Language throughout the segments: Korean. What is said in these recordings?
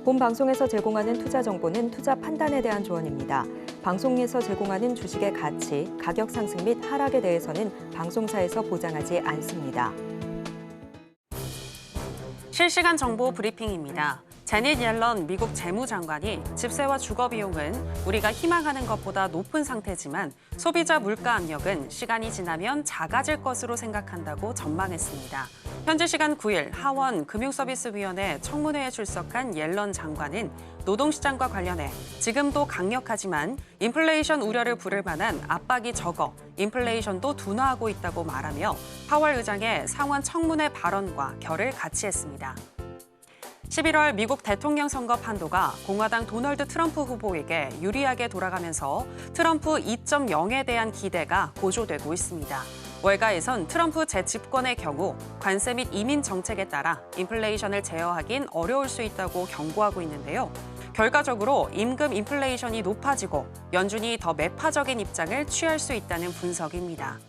본 방송에서 제공하는 투자 정보는 투자 판단에 대한 조언입니다. 방송에서 제공하는 주식의 가치, 가격 상승 및 하락에 대해서는 방송사에서 보장하지 않습니다. 실시간 정보 브리핑입니다. 제닛 옐런 미국 재무장관이 집세와 주거 비용은 우리가 희망하는 것보다 높은 상태지만 소비자 물가 압력은 시간이 지나면 작아질 것으로 생각한다고 전망했습니다. 현지 시간 9일 하원 금융서비스위원회 청문회에 출석한 옐런 장관은 노동시장과 관련해 지금도 강력하지만 인플레이션 우려를 부를 만한 압박이 적어 인플레이션도 둔화하고 있다고 말하며 파월 의장의 상원 청문회 발언과 결을 같이 했습니다. 11월 미국 대통령 선거 판도가 공화당 도널드 트럼프 후보에게 유리하게 돌아가면서 트럼프 2.0에 대한 기대가 고조되고 있습니다. 월가에선 트럼프 재집권의 경우 관세 및 이민 정책에 따라 인플레이션을 제어하긴 어려울 수 있다고 경고하고 있는데요. 결과적으로 임금 인플레이션이 높아지고 연준이 더 매파적인 입장을 취할 수 있다는 분석입니다.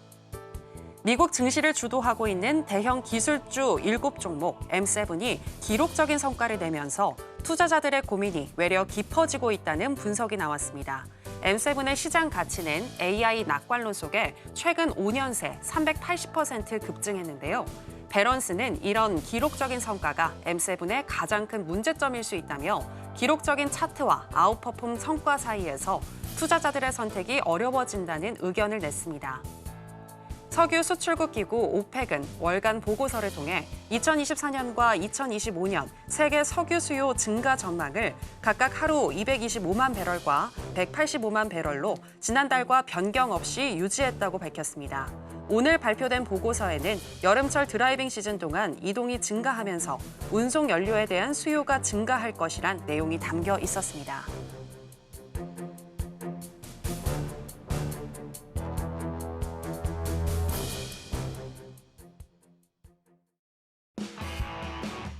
미국 증시를 주도하고 있는 대형 기술주 7종목 M7이 기록적인 성과를 내면서 투자자들의 고민이 외려 깊어지고 있다는 분석이 나왔습니다. M7의 시장 가치는 AI 낙관론 속에 최근 5년 새 380% 급증했는데요. 배런스는 이런 기록적인 성과가 M7의 가장 큰 문제점일 수 있다며 기록적인 차트와 아웃퍼폼 성과 사이에서 투자자들의 선택이 어려워진다는 의견을 냈습니다. 석유 수출국 기구 오펙은 월간 보고서를 통해 2024년과 2025년 세계 석유 수요 증가 전망을 각각 하루 225만 배럴과 185만 배럴로 지난달과 변경 없이 유지했다고 밝혔습니다. 오늘 발표된 보고서에는 여름철 드라이빙 시즌 동안 이동이 증가하면서 운송 연료에 대한 수요가 증가할 것이란 내용이 담겨 있었습니다.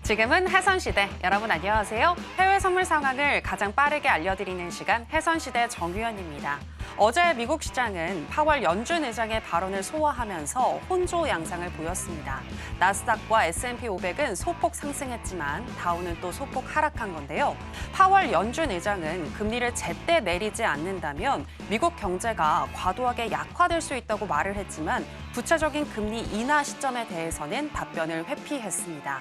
지금은 해선시대. 여러분 안녕하세요. 해외 선물 상황을 가장 빠르게 알려드리는 시간 해선시대 정유현입니다. 어제 미국 시장은 파월 연준 의장의 발언을 소화하면서 혼조 양상을 보였습니다. 나스닥과 S&P 500은 소폭 상승했지만 다우는 또 소폭 하락한 건데요. 파월 연준 의장은 금리를 제때 내리지 않는다면 미국 경제가 과도하게 약화될 수 있다고 말을 했지만 구체적인 금리 인하 시점에 대해서는 답변을 회피했습니다.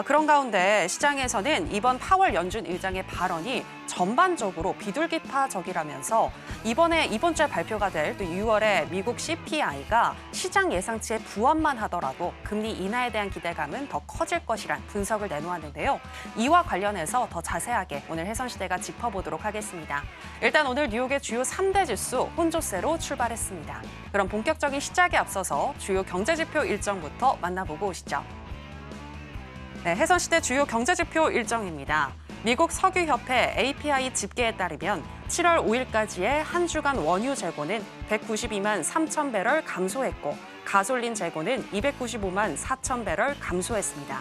그런 가운데 시장에서는 이번 파월 연준 의장의 발언이 전반적으로 비둘기파적이라면서 이번 주에 발표가 될 또 6월에 미국 CPI가 시장 예상치에 부합만 하더라도 금리 인하에 대한 기대감은 더 커질 것이란 분석을 내놓았는데요. 이와 관련해서 더 자세하게 오늘 해선시대가 짚어보도록 하겠습니다. 일단 오늘 뉴욕의 주요 3대 지수 혼조세로 출발했습니다. 그럼 본격적인 시작에 앞서서 주요 경제지표 일정부터 만나보고 오시죠. 네, 해선시대 주요 경제지표 일정입니다. 미국 석유협회 API 집계에 따르면 7월 5일까지의 한 주간 원유 재고는 192만 3천 배럴 감소했고 가솔린 재고는 295만 4천 배럴 감소했습니다.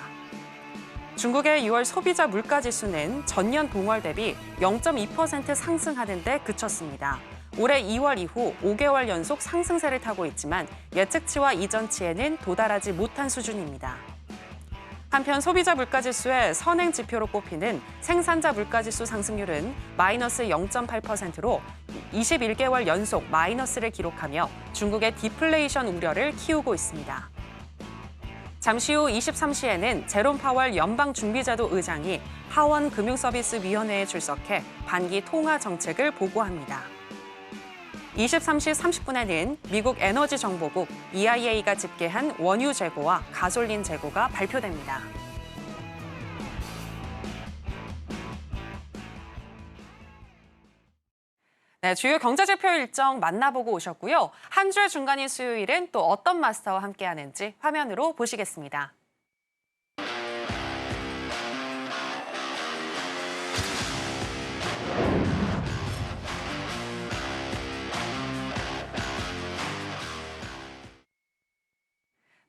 중국의 6월 소비자 물가지수는 전년 동월 대비 0.2% 상승하는 데 그쳤습니다. 올해 2월 이후 5개월 연속 상승세를 타고 있지만 예측치와 이전치에는 도달하지 못한 수준입니다. 한편 소비자 물가지수의 선행 지표로 꼽히는 생산자 물가지수 상승률은 마이너스 0.8%로 21개월 연속 마이너스를 기록하며 중국의 디플레이션 우려를 키우고 있습니다. 잠시 후 23시에는 제롬 파월 연방준비제도 의장이 하원 금융서비스위원회에 출석해 반기 통화 정책을 보고합니다. 23시 30분에는 미국 에너지정보국 EIA가 집계한 원유 재고와 가솔린 재고가 발표됩니다. 네, 주요 경제지표 일정 만나보고 오셨고요. 한 주의 중간인 수요일은 또 어떤 마스터와 함께하는지 화면으로 보시겠습니다.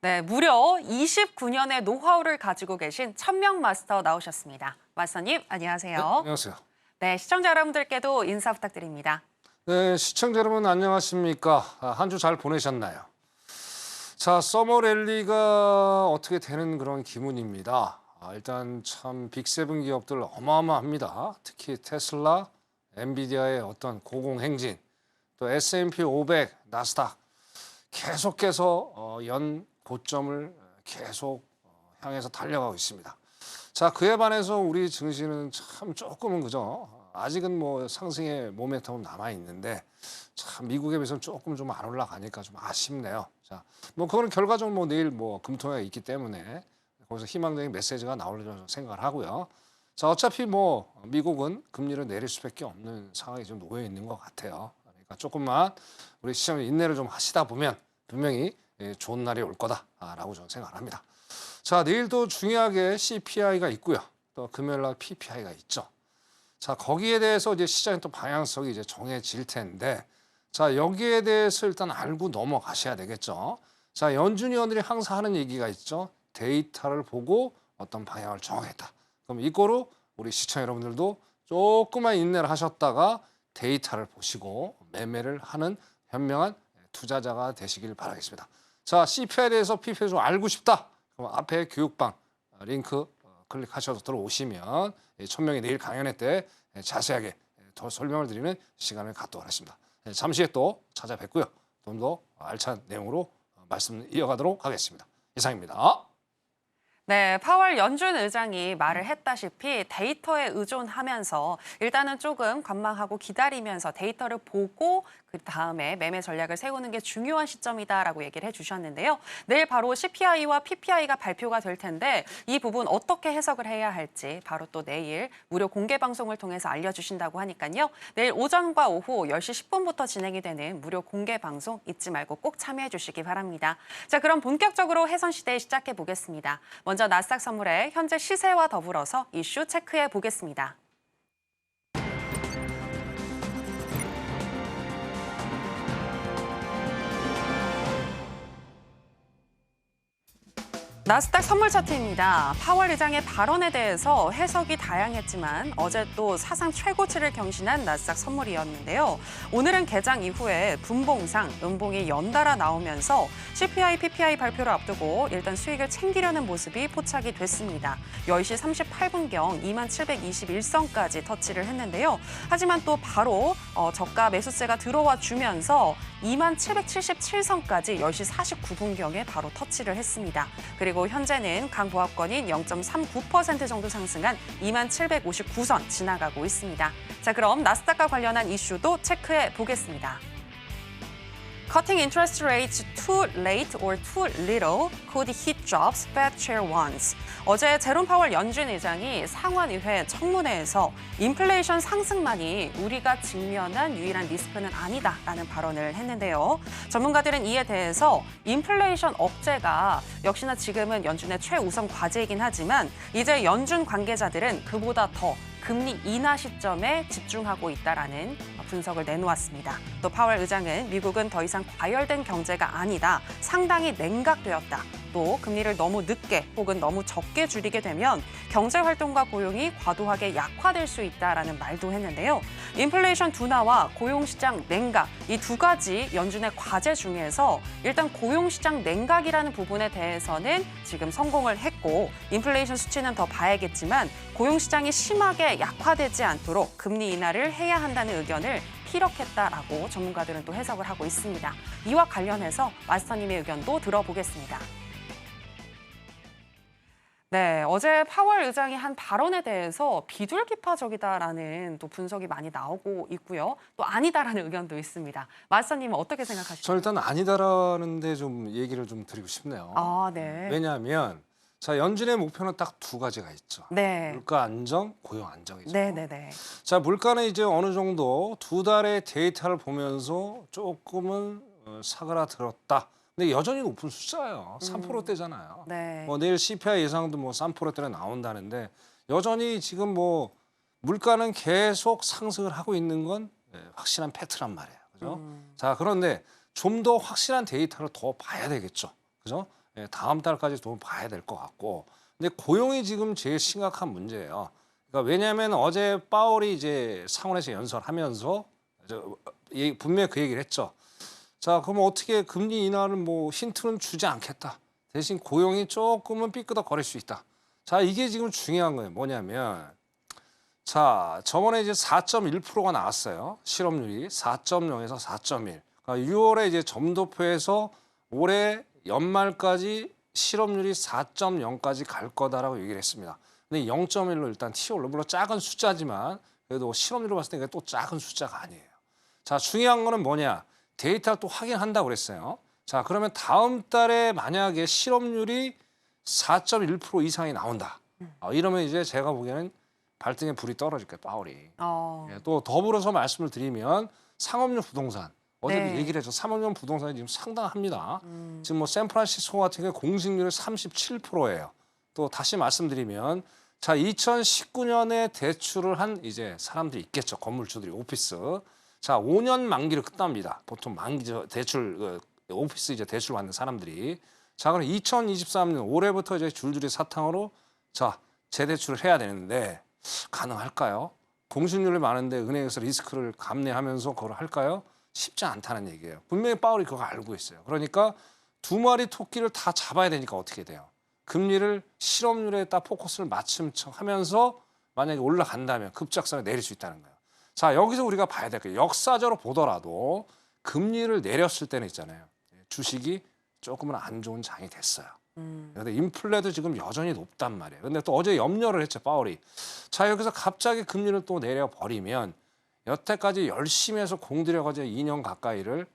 네, 무려 29년의 노하우를 가지고 계신 천명 마스터 나오셨습니다. 마스터님, 안녕하세요. 네, 안녕하세요. 네, 시청자 여러분들께도 인사 부탁드립니다. 네, 시청자 여러분 안녕하십니까? 한 주 잘 보내셨나요? 자, 서머 랠리가 어떻게 되는 그런 기문입니다. 일단 참 빅세븐 기업들 어마어마합니다. 특히 테슬라, 엔비디아의 어떤 고공행진, 또 S&P 500, 나스닥 계속해서 연 고점을 계속 향해서 달려가고 있습니다. 자, 그에 반해서 우리 증시는 참 조금은 그죠? 아직은 뭐 상승의 모멘텀은 남아 있는데 참 미국에 비해서 조금 좀 안 올라가니까 좀 아쉽네요. 자, 뭐 그거는 결과적으로 뭐 내일 뭐 금토가 있기 때문에 거기서 희망적인 메시지가 나오려고 생각을 하고요. 자, 어차피 뭐 미국은 금리를 내릴 수밖에 없는 상황이 좀 놓여 있는 것 같아요. 그러니까 조금만 우리 시장에 인내를 좀 하시다 보면 분명히 좋은 날이 올 거다라고 저는 생각을 합니다. 자, 내일도 중요하게 CPI가 있고요. 또 금요일 날 PPI가 있죠. 자, 거기에 대해서 이제 시장의 또 방향성이 이제 정해질 텐데, 자, 여기에 대해서 일단 알고 넘어가셔야 되겠죠. 자, 연준 위원들이 항상 하는 얘기가 있죠. 데이터를 보고 어떤 방향을 정하겠다. 그럼 이거로 우리 시청 여러분들도 조금만 인내를 하셨다가 데이터를 보시고 매매를 하는 현명한 투자자가 되시길 바라겠습니다. 자, CPI에 대해서 PPI 좀 알고 싶다. 그럼 앞에 교육방 링크 클릭하셔서 들어오시면 천명이 내일 강연회 때 자세하게 더 설명을 드리는 시간을 갖도록 하겠습니다. 잠시 후에 또 찾아뵙고요. 좀 더 알찬 내용으로 말씀 이어가도록 하겠습니다. 이상입니다. 네, 파월 연준 의장이 말을 했다시피 데이터에 의존하면서 일단은 조금 관망하고 기다리면서 데이터를 보고 그 다음에 매매 전략을 세우는 게 중요한 시점이다라고 얘기를 해주셨는데요. 내일 바로 CPI와 PPI가 발표가 될 텐데 이 부분 어떻게 해석을 해야 할지 바로 또 내일 무료 공개 방송을 통해서 알려주신다고 하니까요. 내일 오전과 오후 10시 10분부터 진행이 되는 무료 공개 방송 잊지 말고 꼭 참여해 주시기 바랍니다. 자, 그럼 본격적으로 해선시대 시작해 보겠습니다. 먼저 나스닥 선물의 현재 시세와 더불어서 이슈 체크해 보겠습니다. 나스닥 선물 차트입니다. 파월 의장의 발언에 대해서 해석이 다양했지만 어제 또 사상 최고치를 경신한 나스닥 선물이었는데요. 오늘은 개장 이후에 분봉상 음봉이 연달아 나오면서 CPI, PPI 발표를 앞두고 일단 수익을 챙기려는 모습이 포착이 됐습니다. 10시 38분경 2721선까지 터치를 했는데요. 하지만 또 바로 저가 매수세가 들어와 주면서 2777선까지 10시 49분경에 바로 터치를 했습니다. 그리고 현재는 강보합권인 0.39% 정도 상승한 2759선 지나가고 있습니다. 자, 그럼 나스닥과 관련한 이슈도 체크해 보겠습니다. Cutting interest rates too late or too little could hit jobs, Fed Chair warns. 어제 제롬 파월 연준 의장이 상원의회 청문회에서 인플레이션 상승만이 우리가 직면한 유일한 리스크는 아니다라는 발언을 했는데요. 전문가들은 이에 대해서 인플레이션 억제가 역시나 지금은 연준의 최우선 과제이긴 하지만 이제 연준 관계자들은 그보다 더 금리 인하 시점에 집중하고 있다라는 분석을 내놓았습니다. 또 파월 의장은 미국은 더 이상 과열된 경제가 아니다. 상당히 냉각되었다. 또 금리를 너무 늦게 혹은 너무 적게 줄이게 되면 경제 활동과 고용이 과도하게 약화될 수 있다라는 말도 했는데요. 인플레이션 둔화와 고용시장 냉각 이 두 가지 연준의 과제 중에서 일단 고용시장 냉각이라는 부분에 대해서는 지금 성공을 했고 인플레이션 수치는 더 봐야겠지만 고용시장이 심하게 약화되지 않도록 금리 인하를 해야 한다는 의견을 피력했다라고 전문가들은 또 해석을 하고 있습니다. 이와 관련해서 마스터님의 의견도 들어보겠습니다. 네, 어제 파월 의장이 한 발언에 대해서 비둘기파적이다라는 또 분석이 많이 나오고 있고요. 또 아니다라는 의견도 있습니다. 마스터님은 어떻게 생각하시나요? 저 일단 아니다라는 데 좀 얘기를 좀 드리고 싶네요. 아, 네. 왜냐하면 자, 연준의 목표는 딱 두 가지가 있죠. 네. 물가 안정, 고용 안정이죠. 네. 자, 물가는 이제 어느 정도 두 달의 데이터를 보면서 조금은 사그라들었다. 근데 여전히 높은 숫자예요. 3%대잖아요. 네. 뭐 내일 CPI 예상도 뭐 3%대로 나온다는데 여전히 지금 뭐 물가는 계속 상승을 하고 있는 건 확실한 팩트란 말이에요. 그죠? 자, 그런데 좀 더 확실한 데이터를 더 봐야 되겠죠. 그죠? 다음 달까지 좀 봐야 될 것 같고. 근데 고용이 지금 제일 심각한 문제예요. 그러니까 왜냐하면 어제 파월이 이제 상원에서 연설하면서 분명히 그 얘기를 했죠. 자, 그럼 어떻게 금리 인하를 뭐 힌트는 주지 않겠다. 대신 고용이 조금은 삐끄덕거릴 수 있다. 자, 이게 지금 중요한 거예요. 뭐냐면 자, 저번에 이제 4.1%가 나왔어요. 실업률이 4.0에서 4.1. 그러니까 6월에 이제 점도표에서 올해 연말까지 실업률이 4.0까지 갈 거다라고 얘기를 했습니다. 근데 0.1로 일단 튀어올라. 물론 작은 숫자지만 그래도 실업률로 봤을 때 이게 또 작은 숫자가 아니에요. 자, 중요한 거는 뭐냐? 데이터를 또 확인한다고 그랬어요. 자, 그러면 다음 달에 만약에 실업률이 4.1% 이상이 나온다. 이러면 이제 제가 보기에는 발등에 불이 떨어질 거예요, 파월이. 예, 또 더불어서 말씀을 드리면 상업용 부동산. 어제도 네. 얘기를 했죠. 상업용 부동산이 지금 상당합니다. 지금 뭐 샌프란시스코 같은 경우 공식률이 37%예요. 또 다시 말씀드리면 자, 2019년에 대출을 한 이제 사람들이 있겠죠. 건물주들이 오피스. 자, 5년 만기를 끝납니다. 보통 만기 대출 오피스 이제 대출 받는 사람들이. 자, 그럼 2023년 올해부터 이제 줄줄이 사탕으로 자, 재대출을 해야 되는데 가능할까요? 공식률이 많은데 은행에서 리스크를 감내하면서 그걸 할까요? 쉽지 않다는 얘기예요. 분명히 파월이 그거 알고 있어요. 그러니까 두 마리 토끼를 다 잡아야 되니까 어떻게 돼요? 금리를 실업률에 딱 포커스를 맞춤 하면서 만약에 올라간다면 급작스럽게 내릴 수 있다는 거예요. 자, 여기서 우리가 봐야 될 게 역사적으로 보더라도 금리를 내렸을 때는 있잖아요. 주식이 조금은 안 좋은 장이 됐어요. 근데 인플레도 지금 여전히 높단 말이에요. 근데 또 어제 염려를 했죠, 파월이. 자, 여기서 갑자기 금리를 또 내려버리면 여태까지 열심히 해서 공들여가지고 2년 가까이를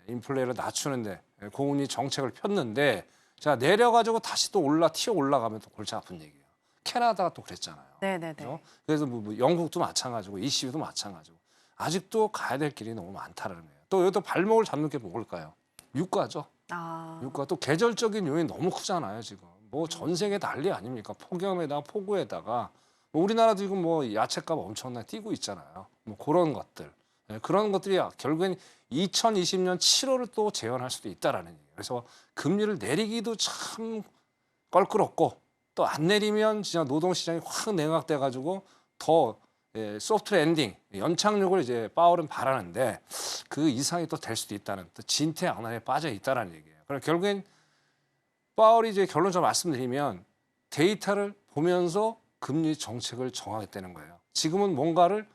인플레를 낮추는데 고금리 정책을 폈는데 자, 내려가지고 다시 또 튀어 올라가면 또 골치 아픈 얘기예요. 캐나다가 또 그랬잖아요. 네네네. 그죠? 그래서 뭐 영국도 마찬가지고 ECB도 마찬가지고 아직도 가야 될 길이 너무 많다는 거예요. 또 여기도 발목을 잡는 게 뭘까요? 유가죠. 유가 또 계절적인 요인이 너무 크잖아요 지금. 뭐 전 세계 난리 아닙니까? 폭염에다가 폭우에다가 뭐 우리나라도 지금 뭐 야채값 엄청나게 뛰고 있잖아요. 뭐 그런 것들. 네, 그런 것들이 결국엔 2020년 7월을 또 재현할 수도 있다라는 얘기예요. 그래서 금리를 내리기도 참 껄끄럽고 또 안 내리면 진짜 노동시장이 확 냉각돼 가지고 더 소프트 랜딩 연착륙을 이제 파월은 바라는데 그 이상이 또 될 수도 있다는 또 진퇴양난에 빠져 있다라는 얘기예요. 그럼 결국엔 파월이 이제 결론적으로 말씀드리면 데이터를 보면서 금리 정책을 정하겠다는 거예요. 지금은 뭔가를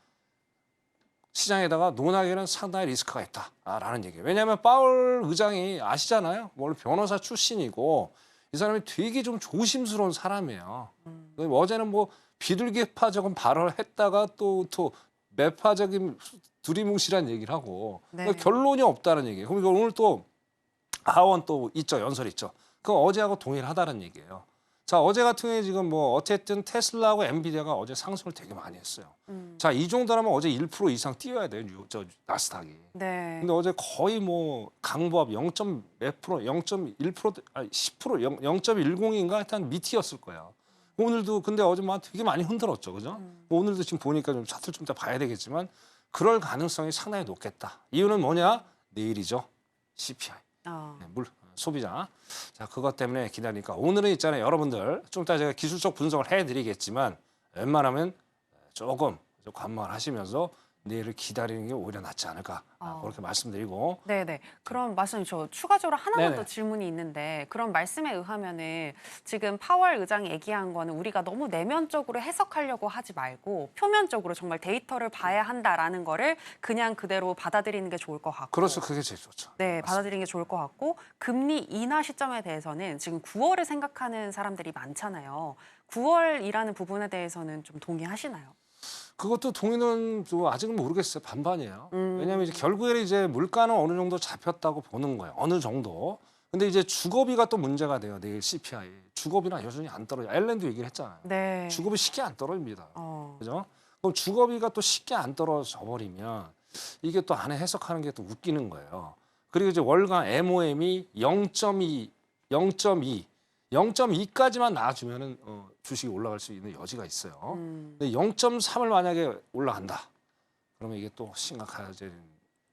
시장에다가 논하기에는 상당히 리스크가 있다라는 얘기예요. 왜냐하면 파월 의장이 아시잖아요. 원래 변호사 출신이고 이 사람이 되게 좀 조심스러운 사람이에요. 어제는 뭐 비둘기파적인 발언을 했다가 또 매파적인 두리뭉실한 얘기를 하고 네. 그러니까 결론이 없다는 얘기예요. 그러니까 오늘 또 하원 또 있죠. 연설 있죠. 그럼 어제하고 동일하다는 얘기예요. 자, 어제 같은 경우에 지금 뭐 어쨌든 테슬라하고 엔비디아가 어제 상승을 되게 많이 했어요. 자, 이 정도라면 어제 1% 이상 뛰어야 돼요. 나스닥이. 네. 근데 어제 거의 뭐 강보합 0.몇 프로, 0.1%, 아니 10%, 0.10인가 하여튼 밑이었을 거예요. 오늘도 근데 어제 막 되게 많이 흔들었죠, 그죠? 오늘도 지금 보니까 좀 차트를 좀 이따 봐야 되겠지만 그럴 가능성이 상당히 높겠다. 이유는 뭐냐? 내일이죠, CPI, 소비자. 자, 그것 때문에 기다리니까 오늘은 있잖아요, 여러분들 좀 이따 제가 기술적 분석을 해드리겠지만 웬만하면 조금 관망을 하시면서 내일을 기다리는 게 오히려 낫지 않을까 그렇게 말씀드리고. 네네. 그럼 말씀 저 추가적으로 하나만 네네. 더 질문이 있는데 그런 말씀에 의하면은 지금 파월 의장이 얘기한 거는 우리가 너무 내면적으로 해석하려고 하지 말고 표면적으로 정말 데이터를 봐야 한다라는 거를 그냥 그대로 받아들이는 게 좋을 것 같고. 그렇죠, 그게 제일 좋죠. 네, 받아들이는 게 좋을 것 같고 금리 인하 시점에 대해서는 지금 9월을 생각하는 사람들이 많잖아요. 9월이라는 부분에 대해서는 좀 동의하시나요? 그것도 동의는 아직은 모르겠어요. 반반이에요. 왜냐하면 이제 결국에는 이제 물가는 어느 정도 잡혔다고 보는 거예요. 어느 정도. 근데 이제 주거비가 또 문제가 돼요. 내일 CPI. 주거비나 여전히 안 떨어져. 엘렌도 얘기를 했잖아요. 네. 주거비 쉽게 안 떨어집니다. 그죠? 그럼 주거비가 또 쉽게 안 떨어져 버리면 이게 또 안에 해석하는 게 또 웃기는 거예요. 그리고 이제 월간 MOM이 0.2까지만 나와주면은 주식이 올라갈 수 있는 여지가 있어요. 근데 0.3을 만약에 올라간다, 그러면 이게 또 심각해지는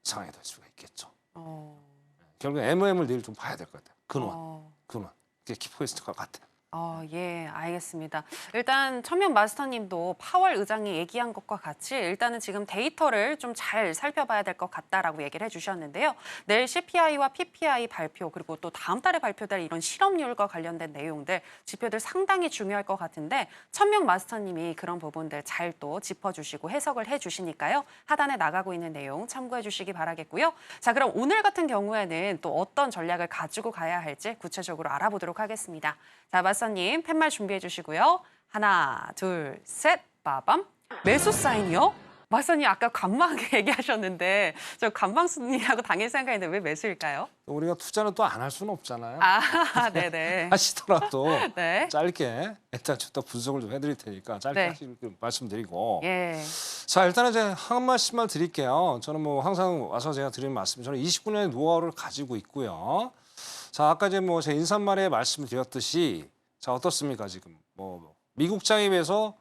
상황이 될 수가 있겠죠. 결국 MOM을 내일 좀 봐야 될 것 같아요. 근원. 그게 키포인트가 같아요. 예, 알겠습니다. 일단 천명 마스터님도 파월 의장이 얘기한 것과 같이 일단은 지금 데이터를 좀 잘 살펴봐야 될 것 같다라고 얘기를 해주셨는데요. 내일 CPI와 PPI 발표 그리고 또 다음 달에 발표될 이런 실업률과 관련된 내용들, 지표들 상당히 중요할 것 같은데 천명 마스터님이 그런 부분들 잘 또 짚어주시고 해석을 해주시니까요. 하단에 나가고 있는 내용 참고해 주시기 바라겠고요. 자, 그럼 오늘 같은 경우에는 또 어떤 전략을 가지고 가야 할지 구체적으로 알아보도록 하겠습니다. 자, 마스터님 팻말 준비해 주시고요. 하나, 둘, 셋, 빠밤. 매수 사인이요? 마스터님 아까 관망하게 얘기하셨는데 저 관망순이라고 당연히 생각했는데 왜 매수일까요? 우리가 투자는 또 안 할 수는 없잖아요. 네네. 하시더라도 네. 짧게 일단 또 분석을 좀 해드릴 테니까 짧게 네. 말씀드리고. 예. 자, 일단은 제가 한 말씀만 드릴게요. 저는 뭐 항상 와서 제가 드리는 말씀, 저는 29년의 노하우를 가지고 있고요. 자, 아까 이제 뭐 제 인사말에 말씀드렸듯이 자, 어떻습니까 지금 뭐 미국장에 비해서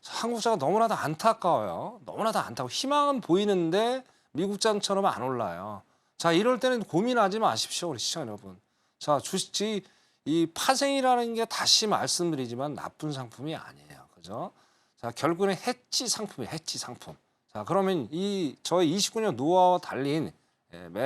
한국장은 너무나도 안타까워요. 너무나도 안타까워. 희망은 보이는데 미국장처럼 안 올라요. 자, 이럴 때는 고민하지 마십시오, 우리 시청자 여러분. 자, 주식 이 파생이라는 게 다시 말씀드리지만 나쁜 상품이 아니에요, 그죠? 자, 결국은 해지 상품이에요, 해지 상품. 자, 그러면 이 저희 29년 노하우와 달린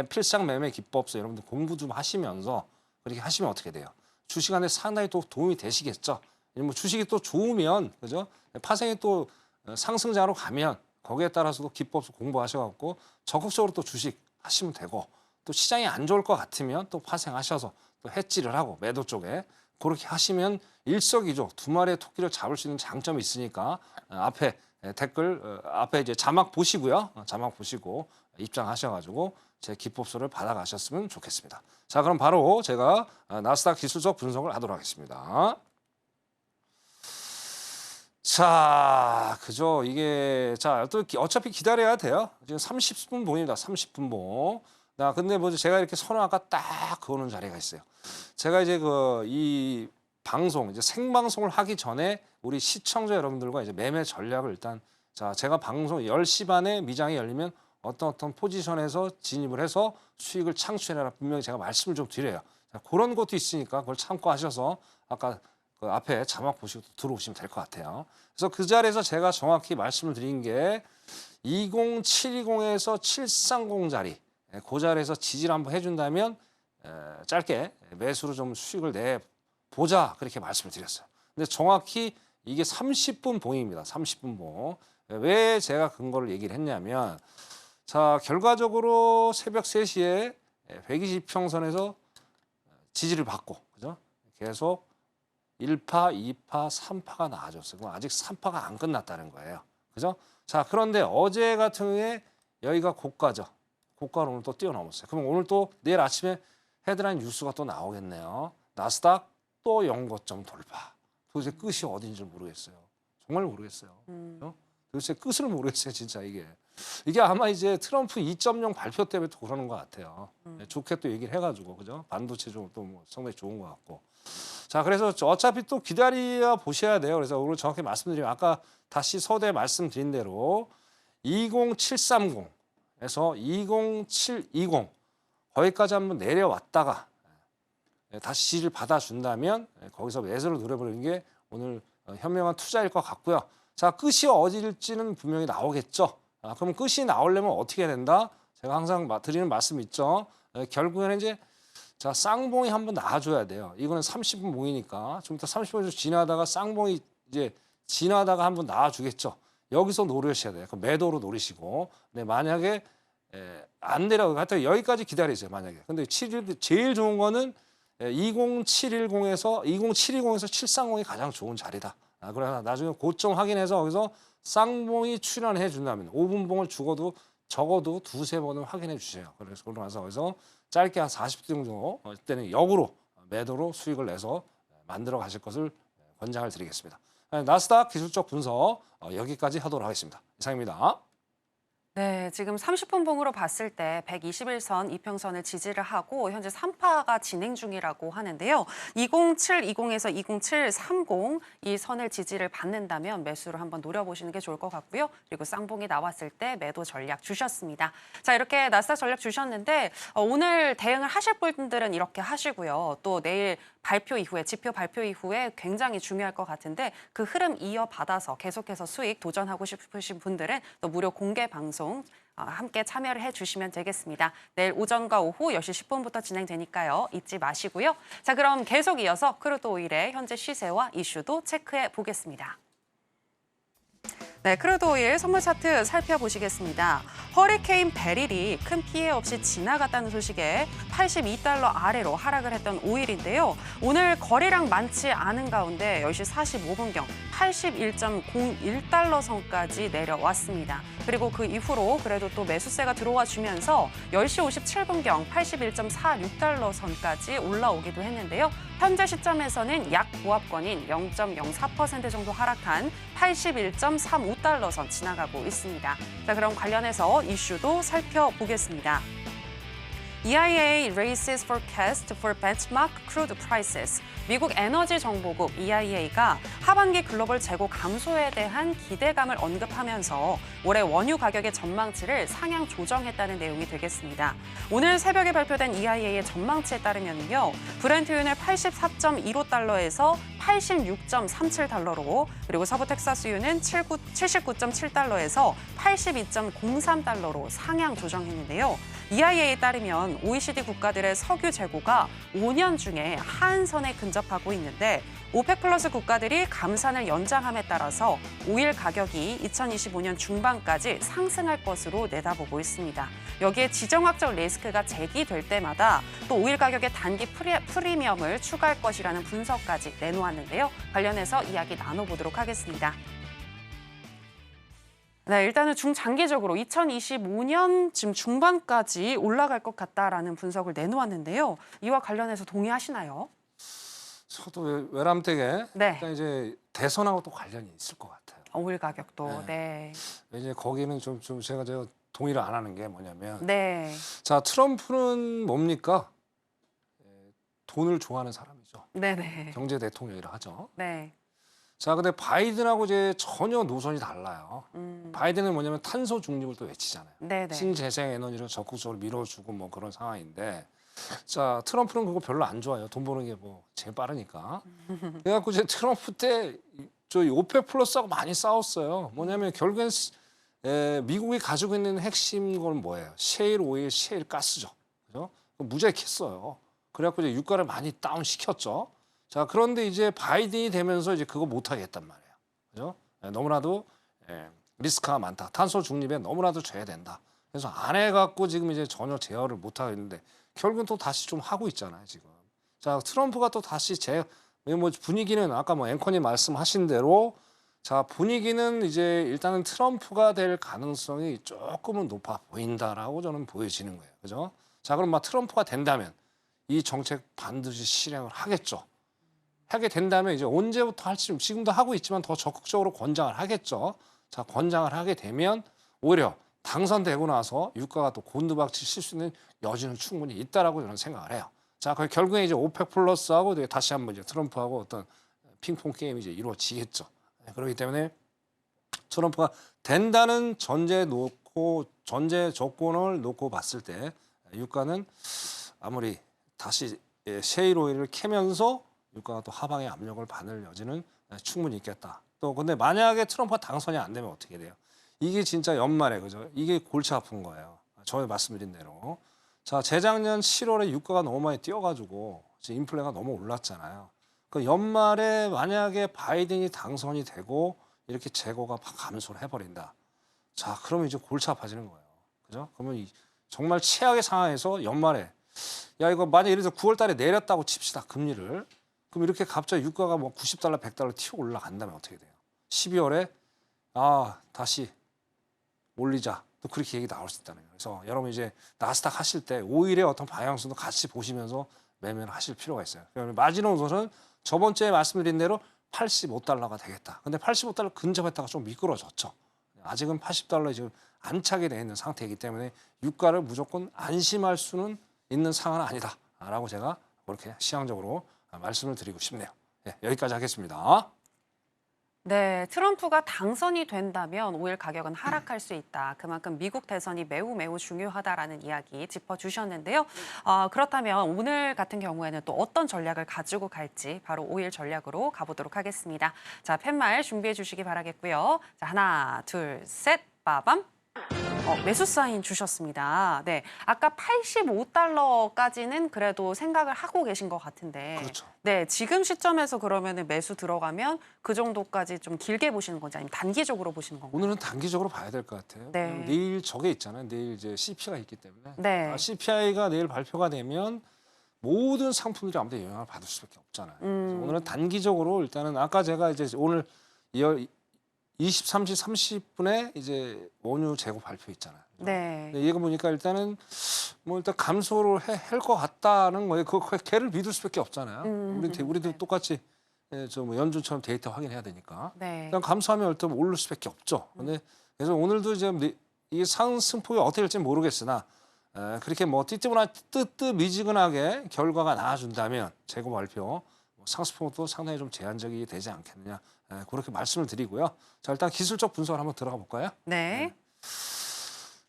필상 매매 기법서 여러분들 공부 좀 하시면서 그렇게 하시면 어떻게 돼요? 주식한테 상당히 또 도움이 되시겠죠. 뭐 주식이 또 좋으면 그죠? 파생이 또 상승자로 가면 거기에 따라서도 기법서 공부하셔갖고 적극적으로 또 주식 하시면 되고 또 시장이 안 좋을 것 같으면 또 파생하셔서 또 해지를 하고 매도 쪽에 그렇게 하시면 일석이조 두 마리의 토끼를 잡을 수 있는 장점이 있으니까 앞에 댓글 앞에 이제 자막 보시고요. 자막 보시고 입장하셔가지고 제 기법서를 받아가셨으면 좋겠습니다. 자, 그럼 바로 제가 나스닥 기술적 분석을 하도록 하겠습니다. 자, 그죠? 이게 자, 또 어차피 기다려야 돼요. 지금 30분 봉입니다. 30분 봉. 나 근데 뭐 제가 이렇게 선호아까 딱 그어놓은 자리가 있어요. 제가 이제 이 방송 이제 생방송을 하기 전에 우리 시청자 여러분들과 이제 매매 전략을 일단 자, 제가 방송 10시 반에 미장이 열리면 어떤 포지션에서 진입을 해서 수익을 창출해라 분명히 제가 말씀을 좀 드려요. 자, 그런 것도 있으니까 그걸 참고하셔서 아까 그 앞에 자막 보시고 들어오시면 될 것 같아요. 그래서 그 자리에서 제가 정확히 말씀을 드린 게 20720에서 730 자리 그 자리에서 지지를 한번 해준다면 짧게 매수로 좀 수익을 내보자 그렇게 말씀을 드렸어요. 근데 정확히 이게 30분 봉입니다. 30분 봉. 왜 제가 근거를 얘기를 했냐면 자, 결과적으로 새벽 3시에 120평선에서 지지를 받고 그죠? 계속 1파, 2파, 3파가 나와줬어요. 그럼 아직 3파가 안 끝났다는 거예요. 그죠? 자, 그런데 어제 같은 경우에 여기가 고가죠. 고가를 오늘 또 뛰어넘었어요. 그럼 오늘 또 내일 아침에 헤드라인 뉴스가 또 나오겠네요. 나스닥 또 0고점 돌파. 도대체 끝이 어딘지 모르겠어요. 정말 모르겠어요. 그죠? 도대체 끝을 모르겠어요, 진짜 이게. 이게 아마 이제 트럼프 2.0 발표 때문에 또 그러는 것 같아요. 좋게 또 얘기를 해가지고, 그죠? 반도체 좀또 뭐 상당히 좋은 것 같고. 자, 그래서 어차피 또 기다려 보셔야 돼요. 그래서 오늘 정확히 말씀드리면 아까 다시 서두에 말씀드린 대로 20730에서 20720 거기까지 한번 내려왔다가 다시 지지를 받아준다면 거기서 매수를 노려보는 게 오늘 현명한 투자일 것 같고요. 자, 끝이 어디일지는 분명히 나오겠죠. 그럼 끝이 나오려면 어떻게 해야 된다? 제가 항상 드리는 말씀 있죠. 결국에는 이제 자, 쌍봉이 한번 나와줘야 돼요. 이거는 30분 봉이니까 좀 이따 30분 지나다가 쌍봉이 이제 지나다가 한번 나와주겠죠. 여기서 노리셔야 돼요. 그럼 매도로 노리시고. 근데 만약에 안 내려가고 하여튼 여기까지 기다리세요. 만약에. 근데 제일 좋은 거는 20710에서 730이 가장 좋은 자리다. 그러나 나중에 고점 확인해서 거기서 쌍봉이 출현해 준다면 5분 봉을 죽어도 적어도 두세 번은 확인해 주세요. 그래서 그러고 나서 거기서 짧게 한 40분 정도 때는 역으로 매도로 수익을 내서 만들어 가실 것을 권장을 드리겠습니다. 나스닥 기술적 분석 여기까지 하도록 하겠습니다. 이상입니다. 네, 지금 30분 봉으로 봤을 때 121선 이평선을 지지를 하고 현재 3파가 진행 중이라고 하는데요. 20720에서 20730 이 선을 지지를 받는다면 매수를 한번 노려보시는 게 좋을 것 같고요. 그리고 쌍봉이 나왔을 때 매도 전략 주셨습니다. 자, 이렇게 나스닥 전략 주셨는데 오늘 대응을 하실 분들은 이렇게 하시고요. 또 내일 발표 이후에 지표 발표 이후에 굉장히 중요할 것 같은데 그 흐름 이어받아서 계속해서 수익 도전하고 싶으신 분들은 또 무료 공개 방송 함께 참여를 해주시면 되겠습니다. 내일 오전과 오후 10시 10분부터 진행되니까요. 잊지 마시고요. 자, 그럼 계속 이어서 크루드 오일의 현재 시세와 이슈도 체크해 보겠습니다. 네, 크루드 오일 선물 차트 살펴보시겠습니다. 허리케인 베릴이 큰 피해 없이 지나갔다는 소식에 82달러 아래로 하락을 했던 오일인데요. 오늘 거래량 많지 않은 가운데 10시 45분경 81.01달러 선까지 내려왔습니다. 그리고 그 이후로 그래도 또 매수세가 들어와 주면서 10시 57분경 81.46달러 선까지 올라오기도 했는데요. 현재 시점에서는 약 보합권인 0.04% 정도 하락한 81.35달러 선 지나가고 있습니다. 자, 그럼 관련해서 이슈도 살펴보겠습니다. EIA raises forecast for benchmark crude prices. 미국 에너지 정보국 EIA가 하반기 글로벌 재고 감소에 대한 기대감을 언급하면서 올해 원유 가격의 전망치를 상향 조정했다는 내용이 되겠습니다. 오늘 새벽에 발표된 EIA의 전망치에 따르면요, 브렌트유는 84.15달러에서 86.37달러로, 그리고 서부 텍사스유는 79.7달러에서 82.03달러로 상향 조정했는데요. EIA에 따르면 OECD 국가들의 석유 재고가 5년 중에 하한선에 근접하고 있는데 오펙 플러스 국가들이 감산을 연장함에 따라서 오일 가격이 2025년 중반까지 상승할 것으로 내다보고 있습니다. 여기에 지정학적 리스크가 제기될 때마다 또 오일 가격의 단기 프리미엄을 추가할 것이라는 분석까지 내놓았는데요. 관련해서 이야기 나눠보도록 하겠습니다. 네, 일단은 중장기적으로 2025년 지금 중반까지 올라갈 것 같다라는 분석을 내놓았는데요. 이와 관련해서 동의하시나요? 저도 외람되게 네. 일단 이제 대선하고 또 관련이 있을 것 같아요. 오일 가격도. 네. 이제 거기는 좀 제가 동의를 안 하는 게 뭐냐면, 네. 자, 트럼프는 뭡니까? 돈을 좋아하는 사람이죠. 네네. 경제 대통령이라 하죠. 네. 자, 근데 바이든하고 이제 전혀 노선이 달라요. 바이든은 뭐냐면 탄소 중립을 또 외치잖아요. 네네. 신재생 에너지를 적극적으로 밀어주고 뭐 그런 상황인데, 자, 트럼프는 그거 별로 안 좋아요. 돈 버는 게 뭐 제일 빠르니까. 그래갖고 이제 트럼프 때 저희 오펙 플러스하고 많이 싸웠어요. 뭐냐면 결국엔 미국이 가지고 있는 핵심 건 뭐예요? 셰일 오일, 셰일 가스죠. 그죠? 무색했어요. 그래갖고 이제 유가를 많이 다운 시켰죠. 자, 그런데 이제 바이든이 되면서 이제 그거 못 하겠단 말이에요. 그죠? 너무나도 리스크가 많다. 탄소 중립에 너무나도 져야 된다. 그래서 안 해갖고 지금 이제 전혀 제어를 못 하겠는데 결국은 또 다시 좀 하고 있잖아요, 지금. 자, 트럼프가 또 다시 뭐 분위기는 아까 뭐 앵커님 말씀하신 대로, 자, 분위기는 이제 일단은 트럼프가 될 가능성이 조금은 높아 보인다라고 저는 보여지는 거예요. 그죠? 자, 그럼 막 트럼프가 된다면 이 정책 반드시 실행을 하겠죠. 하게 된다면 이제 언제부터 할지 지금도 하고 있지만 더 적극적으로 권장을 하겠죠. 자, 권장을 하게 되면 오히려 당선되고 나서 유가가 또 곤두박질 칠 수 있는 여지는 충분히 있다라고 저는 생각을 해요. 자, 결국에 이제 오펙 플러스하고 다시 한번 이제 트럼프하고 어떤 핑퐁 게임이 이제 이루어지겠죠. 그렇기 때문에 트럼프가 된다는 전제 조건을 놓고 봤을 때 유가는 아무리 다시 셰일 오일을 캐면서 유가가 또 하방에 압력을 받을 여지는 충분히 있겠다. 또 근데 만약에 트럼프가 당선이 안 되면 어떻게 돼요? 이게 진짜 연말에, 그죠? 이게 골치 아픈 거예요. 전에 말씀드린 대로. 자, 재작년 7월에 유가가 너무 많이 뛰어가지고 지금 인플레가 너무 올랐잖아요. 그 연말에 만약에 바이든이 당선이 되고 이렇게 재고가 감소를 해버린다. 자, 그러면 이제 골치 아파지는 거예요. 그죠? 그러면 정말 최악의 상황에서 연말에, 야, 이거 만약 예를 들어서 9월 달에 내렸다고 칩시다, 금리를. 그럼 이렇게 갑자기 유가가 뭐 90달러, 100달러 튀어 올라간다면 어떻게 돼요? 12월에 다시 올리자. 또 그렇게 얘기 나올 수 있다는 거예요. 그래서 여러분 이제 나스닥 하실 때 오일의 어떤 방향성도 같이 보시면서 매매를 하실 필요가 있어요. 마지노선은 저번 주에 말씀드린 대로 85달러가 되겠다. 근데 85달러 근접했다가 좀 미끄러졌죠. 아직은 80달러에 지금 안착이 돼 있는 상태이기 때문에 유가를 무조건 안심할 수는 있는 상황은 아니다라고 제가 그렇게 시향적으로 말씀을 드리고 싶네요. 네, 여기까지 하겠습니다. 네, 트럼프가 당선이 된다면 오일 가격은 하락할 수 있다. 그만큼 미국 대선이 매우 중요하다라는 이야기 짚어주셨는데요. 그렇다면 오늘 같은 경우에는 또 어떤 전략을 가지고 갈지 바로 오일 전략으로 가보도록 하겠습니다. 자, 팻말 준비해 주시기 바라겠고요. 자, 하나, 둘, 셋, 빠밤. 매수 사인 주셨습니다. 네, 아까 85달러까지는 그래도 생각을 하고 계신 것 같은데, 그렇죠. 네, 지금 시점에서 그러면 매수 들어가면 그 정도까지 좀 길게 보시는 건지 아니면 단기적으로 보시는 건가요? 오늘은 단기적으로 봐야 될 것 같아요. 네. 왜냐면 내일 저게 있잖아요. 내일 이제 CPI가 있기 때문에. 네. CPI가 내일 발표가 되면 모든 상품들이 아무래도 영향을 받을 수밖에 없잖아요. 그래서 오늘은 단기적으로 일단은 아까 제가 이제 오늘 23시 30분에 이제 원유 재고 발표 있잖아요. 네. 얘가 보니까 일단은 뭐 일단 감소를 할 것 같다는 거예요. 걔를 믿을 수밖에 없잖아요. 우리도 네. 똑같이 뭐 연준처럼 데이터 확인해야 되니까. 네. 일단 감소하면 일단 오를 수밖에 없죠. 근데 그래서 오늘도 이제 이 상승폭이 어떻게 될지 모르겠으나 그렇게 뭐 뜨뜻미지근하게 결과가 나와준다면 재고 발표 상승폭도 상당히 좀 제한적이 되지 않겠느냐 그렇게 말씀을 드리고요. 자 일단 기술적 분석을 한번 들어가 볼까요? 네.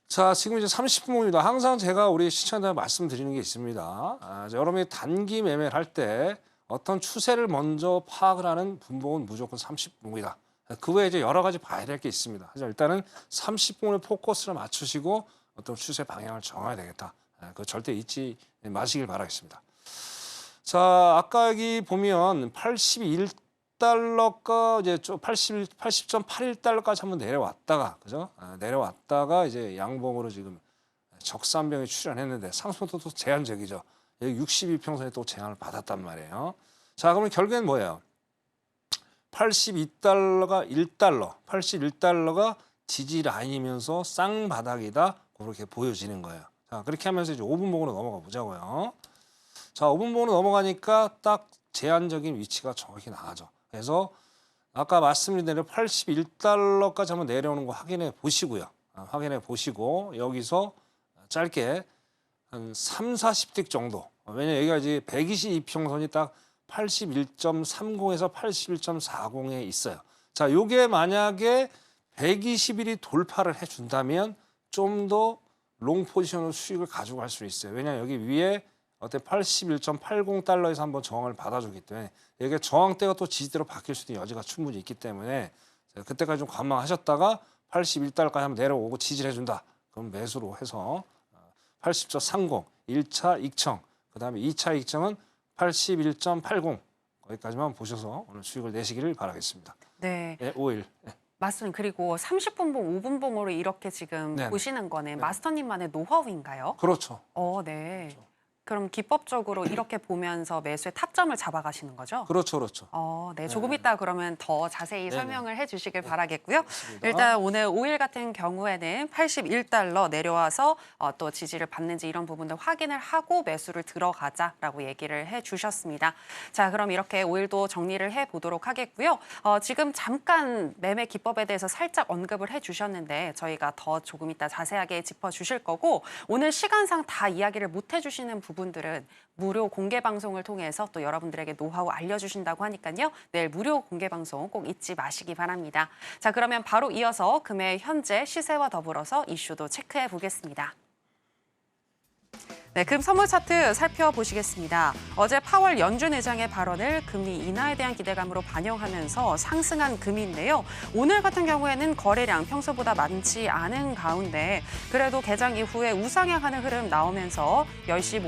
자 지금 이제 30분입니다. 항상 제가 우리 시청자들 말씀드리는 게 있습니다. 여러분이 단기 매매를 할 때 어떤 추세를 먼저 파악을 하는 분봉은 무조건 30분이다. 그 외에 이제 여러 가지 봐야 될 게 있습니다. 그래서 일단은 30분을 포커스를 맞추시고 어떤 추세 방향을 정해야 되겠다. 그 절대 잊지 마시길 바라겠습니다. 자, 아까 여기 보면 81달러가 이제 80.81달러까지 한번 내려왔다가 그죠? 내려왔다가 이제 양봉으로 지금 적산병에 출현했는데 상승도 또 제한적이죠. 여기 62평선에 또 제한을 받았단 말이에요. 자, 그러면 결국엔 뭐예요? 82달러가 1달러, 81달러가 지지 라인이면서 쌍바닥이다. 그렇게 보여지는 거예요. 자, 그렇게 하면서 이제 5분봉으로 넘어가 보자고요. 자, 5분봉으로 넘어가니까 딱 제한적인 위치가 정확히 나가죠. 그래서 아까 말씀드린 대로 81달러까지 한번 내려오는 거 확인해 보시고요. 확인해 보시고 여기서 짧게 한 3, 40틱 정도. 왜냐면 여기가 이제 122평선이 딱 81.30에서 81.40에 있어요. 자, 요게 만약에 120일이 돌파를 해준다면 좀 더 롱 포지션으로 수익을 가지고 갈 수 있어요. 왜냐하면 여기 위에 어때 81.80달러에서 한번 저항을 받아주기 때문에 이게 저항대가 또 지지대로 바뀔 수도 있는 여지가 충분히 있기 때문에 그때까지 좀 관망하셨다가 81달러까지 한번 내려오고 지지를 해준다. 그럼 매수로 해서 80.30 1차 익청 그다음에 2차 익청은 81.80 거기까지만 보셔서 오늘 수익을 내시기를 바라겠습니다. 네. 네, 5일. 맞습니다. 그리고 30분봉, 5분봉으로 이렇게 지금 네네. 보시는 거는 마스터님만의 노하우인가요? 그렇죠. 네. 그렇죠. 그럼 기법적으로 이렇게 보면서 매수의 타점을 잡아가시는 거죠? 그렇죠. 네. 조금 이따 그러면 더 자세히 네네. 설명을 해주시길 바라겠고요. 맞습니다. 일단 오늘 5일 같은 경우에는 81달러 내려와서 또 지지를 받는지 이런 부분들 확인을 하고 매수를 들어가자라고 얘기를 해주셨습니다. 자, 그럼 이렇게 5일도 정리를 해보도록 하겠고요. 지금 잠깐 매매 기법에 대해서 살짝 언급을 해주셨는데 저희가 더 조금 이따 자세하게 짚어주실 거고 오늘 시간상 다 이야기를 못 해주시는 부분들은 무료 공개 방송을 통해서 또 여러분들에게 노하우 알려주신다고 하니까요. 내일 무료 공개 방송 꼭 잊지 마시기 바랍니다. 자, 그러면 바로 이어서 금의 현재 시세와 더불어서 이슈도 체크해 보겠습니다. 네, 금 선물 차트 살펴보시겠습니다. 어제 파월 연준 의장의 발언을 금리 인하에 대한 기대감으로 반영하면서 상승한 금인데요. 오늘 같은 경우에는 거래량 평소보다 많지 않은 가운데 그래도 개장 이후에 우상향하는 흐름 나오면서 10시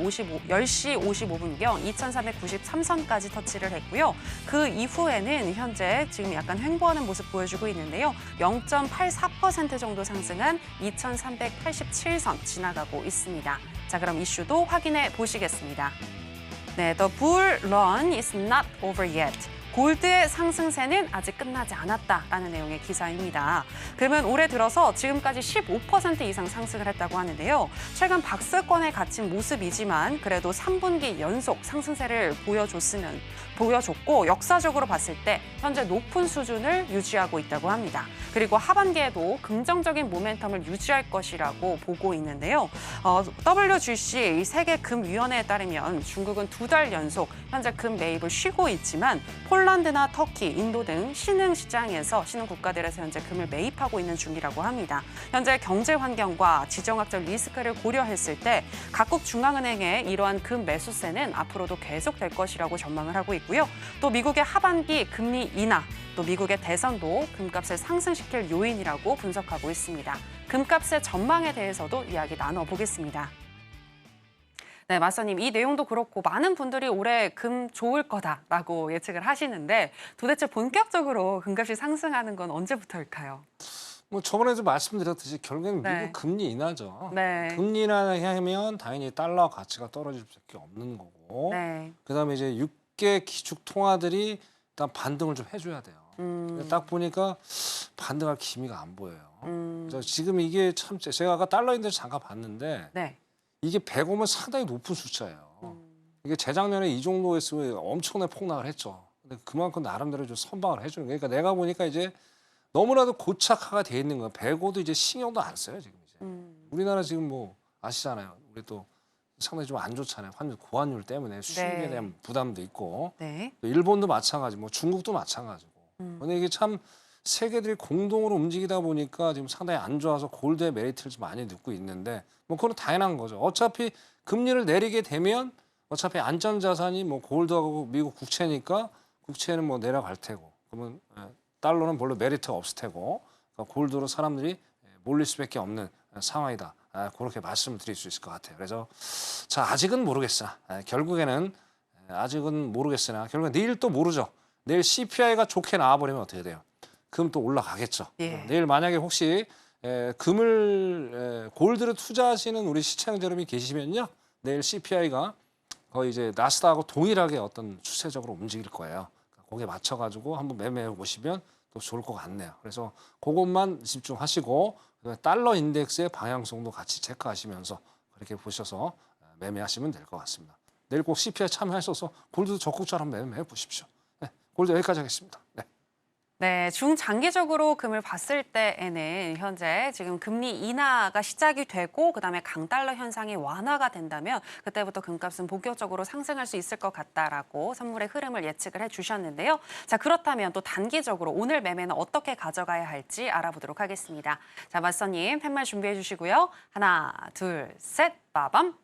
55분경 2,493선까지 터치를 했고요. 그 이후에는 현재 지금 약간 횡보하는 모습 보여주고 있는데요. 0.84% 정도 상승한 2,387선 지나가고 있습니다. 자, 그럼 이슈도 확인해 보시겠습니다. 네, The bull run is not over yet. 골드의 상승세는 아직 끝나지 않았다라는 내용의 기사입니다. 그러면 올해 들어서 지금까지 15% 이상 상승을 했다고 하는데요. 최근 박스권에 갇힌 모습이지만 그래도 3분기 연속 상승세를 보여줬고 역사적으로 봤을 때 현재 높은 수준을 유지하고 있다고 합니다. 그리고 하반기에도 긍정적인 모멘텀을 유지할 것이라고 보고 있는데요. WGC 이 세계 금위원회에 따르면 중국은 2달 연속 현재 금 매입을 쉬고 있지만 폴란드나 터키, 인도 등 신흥 시장에서 신흥 국가들에서 현재 금을 매입하고 있는 중이라고 합니다. 현재 경제 환경과 지정학적 리스크를 고려했을 때 각국 중앙은행의 이러한 금 매수세는 앞으로도 계속될 것이라고 전망을 하고 있고요. 또 미국의 하반기 금리 인하, 또 미국의 대선도 금값을 상승시킬 요인이라고 분석하고 있습니다. 금값의 전망에 대해서도 이야기 나눠보겠습니다. 네, 마스터님, 이 내용도 그렇고 많은 분들이 올해 금 좋을 거다라고 예측을 하시는데 도대체 본격적으로 금값이 상승하는 건 언제부터일까요? 뭐 저번에도 말씀드렸듯이 결국엔 미국 네. 금리 인하죠. 네. 금리 인하하면 당연히 달러 가치가 떨어질 수밖에 없는 거고. 네. 그다음에 이제 6개 기축 통화들이 일단 반등을 좀 해줘야 돼요. 딱 보니까 반등할 기미가 안 보여요. 그래서 지금 이게 참 제가 아까 달러 인덱스 잠깐 봤는데 네. 이게 100오면 상당히 높은 숫자예요. 이게 재작년에 이 정도였으면 엄청나게 폭락을 했죠. 근데 그만큼 나름대로 좀 선방을 해주는 거예요. 그러니까 내가 보니까 이제 너무나도 고착화가 돼 있는 거예요. 105도 이제 신경도 안 써요 지금 이제. 우리나라 지금 뭐 아시잖아요. 우리 또 상당히 좀 안 좋잖아요. 고환율 때문에 수입에 대한 부담도 있고. 네. 또 일본도 마찬가지, 뭐 중국도 마찬가지고. 근데 이게 참 세계들이 공동으로 움직이다 보니까 지금 상당히 안 좋아서 골드의 메리트를 좀 많이 듣고 있는데 뭐 그건 당연한 거죠. 어차피 금리를 내리게 되면 어차피 안전자산이 뭐 골드하고 미국 국채니까 국채는 뭐 내려갈 테고 그러면 달러는 별로 메리트가 없을 테고 그러니까 골드로 사람들이 몰릴 수밖에 없는 상황이다. 그렇게 말씀을 드릴 수 있을 것 같아요. 그래서 자 아직은 모르겠으나 결국에는 아직은 모르겠으나 결국엔 내일 또 모르죠. 내일 CPI가 좋게 나와버리면 어떻게 돼요? 금 또 올라가겠죠. 예. 내일 만약에 혹시 금을 골드를 투자하시는 우리 시청자 여러분이 계시면요. 내일 CPI가 거의 이제 나스닥하고 동일하게 어떤 추세적으로 움직일 거예요. 거기에 맞춰가지고 한번 매매해 보시면 또 좋을 것 같네요. 그래서 그것만 집중하시고 달러 인덱스의 방향성도 같이 체크하시면서 그렇게 보셔서 매매하시면 될 것 같습니다. 내일 꼭 CPI 참여하셔서 골드도 적극적으로 한번 매매해 보십시오. 네, 골드 여기까지 하겠습니다. 네. 네, 중장기적으로 금을 봤을 때에는 현재 지금 금리 인하가 시작이 되고 그다음에 강달러 현상이 완화가 된다면 그때부터 금값은 본격적으로 상승할 수 있을 것 같다라고 선물의 흐름을 예측을 해주셨는데요. 자, 그렇다면 또 단기적으로 오늘 매매는 어떻게 가져가야 할지 알아보도록 하겠습니다. 자, 맞서님 팻말 준비해 주시고요. 하나, 둘, 셋, 빠밤.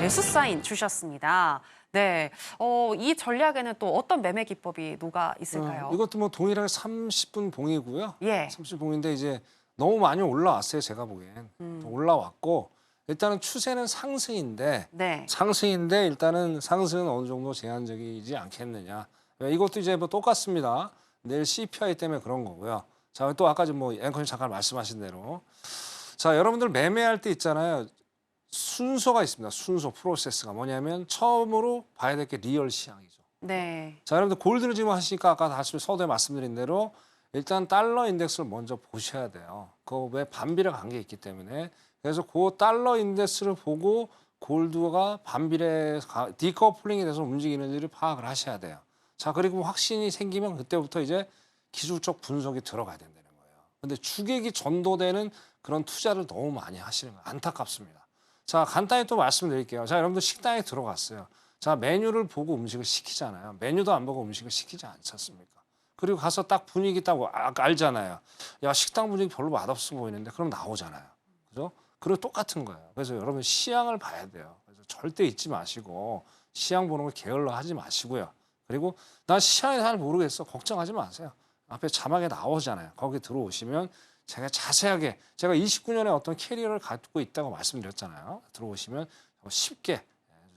매수 사인 주셨습니다. 네, 이 전략에는 또 어떤 매매 기법이 녹아 있을까요? 이것도 뭐 동일하게 30분 봉이고요. 예. 30분 봉인데 이제 너무 많이 올라왔어요. 제가 보기엔. 올라왔고 일단은 추세는 상승인데 네. 상승인데 일단은 상승은 어느 정도 제한적이지 않겠느냐. 이것도 이제 뭐 똑같습니다. 내일 CPI 때문에 그런 거고요. 자, 또 아까 뭐 앵커님 잠깐 말씀하신 대로 자, 여러분들 매매할 때 있잖아요. 순서가 있습니다. 순서 프로세스가 뭐냐면 처음으로 봐야 될 게 리얼 시향이죠. 네. 자, 여러분들 골드를 지금 하시니까 아까 다시 서두에 말씀드린 대로 일단 달러 인덱스를 먼저 보셔야 돼요. 그 왜 반비례 관계 있기 때문에 그래서 그 달러 인덱스를 보고 골드가 반비례 디커플링이 돼서 움직이는지를 파악을 하셔야 돼요. 자, 그리고 확신이 생기면 그때부터 이제 기술적 분석이 들어가야 된다는 거예요. 근데 주객이 전도되는 그런 투자를 너무 많이 하시는 거예요. 안타깝습니다. 자, 간단히 또 말씀드릴게요. 자, 여러분들 식당에 들어갔어요. 자, 메뉴를 보고 음식을 시키잖아요. 메뉴도 안 보고 음식을 시키지 않지 않습니까? 그리고 가서 딱 분위기 딱 알잖아요. 야, 식당 분위기 별로 맛없어 보이는데 그럼 나오잖아요. 그죠? 그리고 똑같은 거예요. 그래서 여러분 시향을 봐야 돼요. 그래서 절대 잊지 마시고 시향 보는 걸 게을러 하지 마시고요. 그리고 난 시향이 잘 모르겠어. 걱정하지 마세요. 앞에 자막에 나오잖아요. 거기 들어오시면 제가 자세하게 제가 29년에 어떤 캐리어를 갖고 있다고 말씀드렸잖아요. 들어오시면 쉽게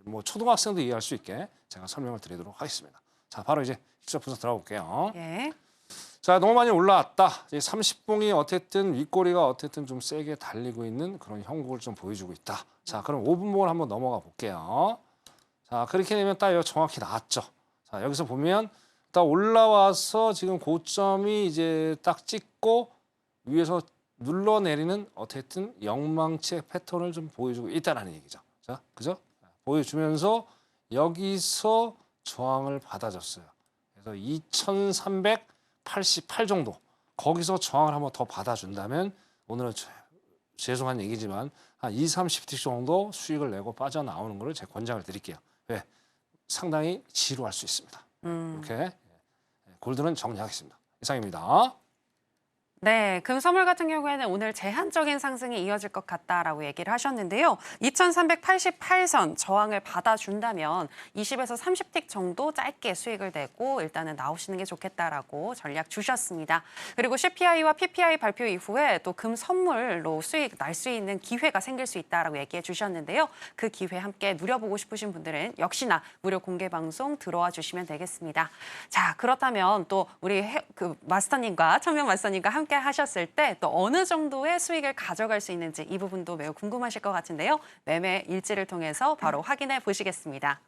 뭐 초등학생도 이해할 수 있게 제가 설명을 드리도록 하겠습니다. 자, 바로 이제 실전 분석 들어가 볼게요. 예. 자, 너무 많이 올라왔다. 이제 30봉이 어쨌든 윗꼬리가 어쨌든 좀 세게 달리고 있는 그런 형국을 좀 보여주고 있다. 자, 그럼 5분봉을 한번 넘어가 볼게요. 자, 그렇게 되면 딱 여기 정확히 나왔죠. 자, 여기서 보면 딱 올라와서 지금 고점이 이제 딱 찍고 위에서 눌러내리는 어쨌든 영망치의 패턴을 좀 보여주고 있다는 얘기죠. 자, 그죠? 보여주면서 여기서 저항을 받아줬어요. 그래서 2388 정도. 거기서 저항을 한번 더 받아준다면 오늘은 죄송한 얘기지만 한 2, 30틱 정도 수익을 내고 빠져나오는 거를 제가 권장을 드릴게요. 왜? 상당히 지루할 수 있습니다. 이렇게 골드는 정리하겠습니다. 이상입니다. 네, 금 선물 같은 경우에는 오늘 제한적인 상승이 이어질 것 같다라고 얘기를 하셨는데요. 2388선 저항을 받아준다면 20에서 30틱 정도 짧게 수익을 내고 일단은 나오시는 게 좋겠다라고 전략 주셨습니다. 그리고 CPI와 PPI 발표 이후에 또 금 선물로 수익 날 수 있는 기회가 생길 수 있다라고 얘기해 주셨는데요. 그 기회 함께 누려보고 싶으신 분들은 역시나 무료 공개 방송 들어와 주시면 되겠습니다. 자, 그렇다면 또 우리 마스터님과 천명 마스터님과 함께 하셨을 때 또 어느 정도의 수익을 가져갈 수 있는지 이 부분도 매우 궁금하실 것 같은데요. 매매 일지를 통해서 바로 확인해 보시겠습니다.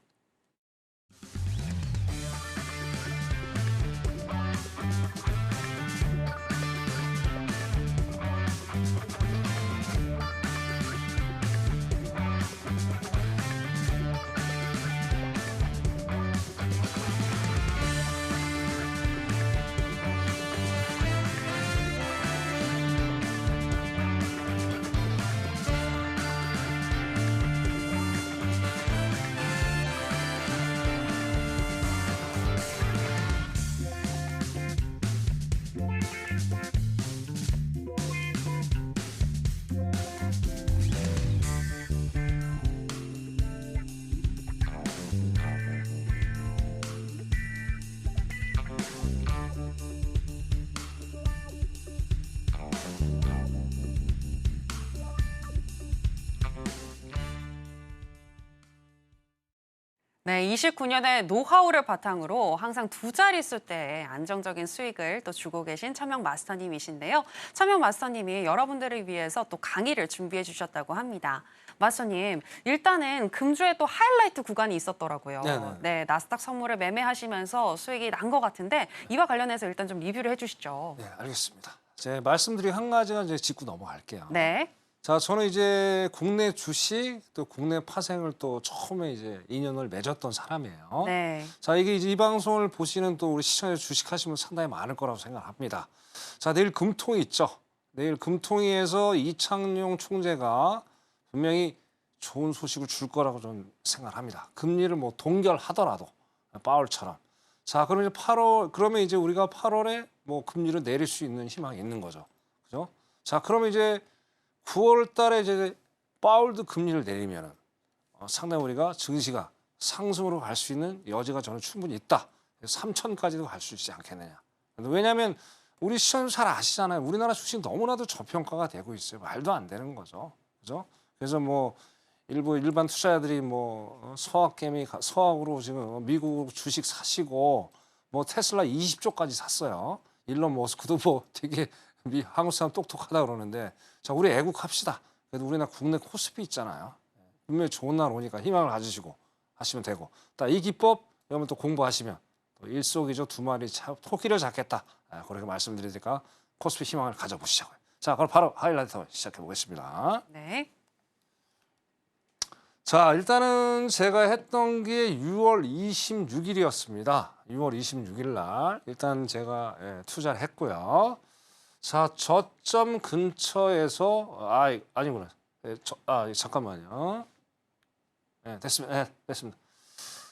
네, 29년의 노하우를 바탕으로 항상 두 자릿수 대의 안정적인 수익을 또 주고 계신 천명 마스터님이신데요. 천명 마스터님이 여러분들을 위해서 또 강의를 준비해 주셨다고 합니다. 마스터님, 일단은 금주에 또 하이라이트 구간이 있었더라고요. 네네. 네, 나스닥 선물을 매매하시면서 수익이 난 것 같은데 이와 관련해서 일단 좀 리뷰를 해주시죠. 네, 알겠습니다. 제 말씀드린 한 가지가 이제 짚고 넘어갈게요. 네. 자, 저는 이제 국내 주식 또 국내 파생을 또 처음에 이제 인연을 맺었던 사람이에요. 네. 자, 이게 이제 이 방송을 보시는 또 우리 시청자 주식하시는 분 상당히 많을 거라고 생각합니다. 자, 내일 금통이 있죠. 내일 금통위에서 이창용 총재가 분명히 좋은 소식을 줄 거라고 저는 생각합니다. 금리를 뭐 동결하더라도 파월처럼. 자, 그러면 이제 우리가 8월에 뭐 금리를 내릴 수 있는 희망이 있는 거죠. 그죠? 자, 그러면 이제 9월 달에 이제 파월도 금리를 내리면은 상당히 우리가 증시가 상승으로 갈 수 있는 여지가 저는 충분히 있다. 3천까지도 갈 수 있지 않겠느냐. 왜냐하면 우리 시청자도 잘 아시잖아요. 우리나라 주식 너무나도 저평가가 되고 있어요. 말도 안 되는 거죠. 그죠? 그래서 뭐 일반 투자자들이 뭐 서학으로 지금 미국 주식 사시고 뭐 테슬라 20조까지 샀어요. 일론 머스크도 뭐 되게 한국 사람 똑똑하다 그러는데 자, 우리 애국합시다. 그래도 우리나라 국내 코스피 있잖아요. 분명히 좋은 날 오니까 희망을 가지시고 하시면 되고. 이 기법 여러분 또 공부하시면 또 일석이조 두 마리 토끼를 잡겠다. 그렇게 말씀드리니까 코스피 희망을 가져보시자고요. 자, 그럼 바로 하이라이트 시작해 보겠습니다. 네. 자, 일단은 제가 했던 게 6월 26일이었습니다. 6월 26일 날 일단 제가 투자를 했고요. 자, 저점 근처에서 아니구나. 잠깐만요. 됐습니다. 됐습니다.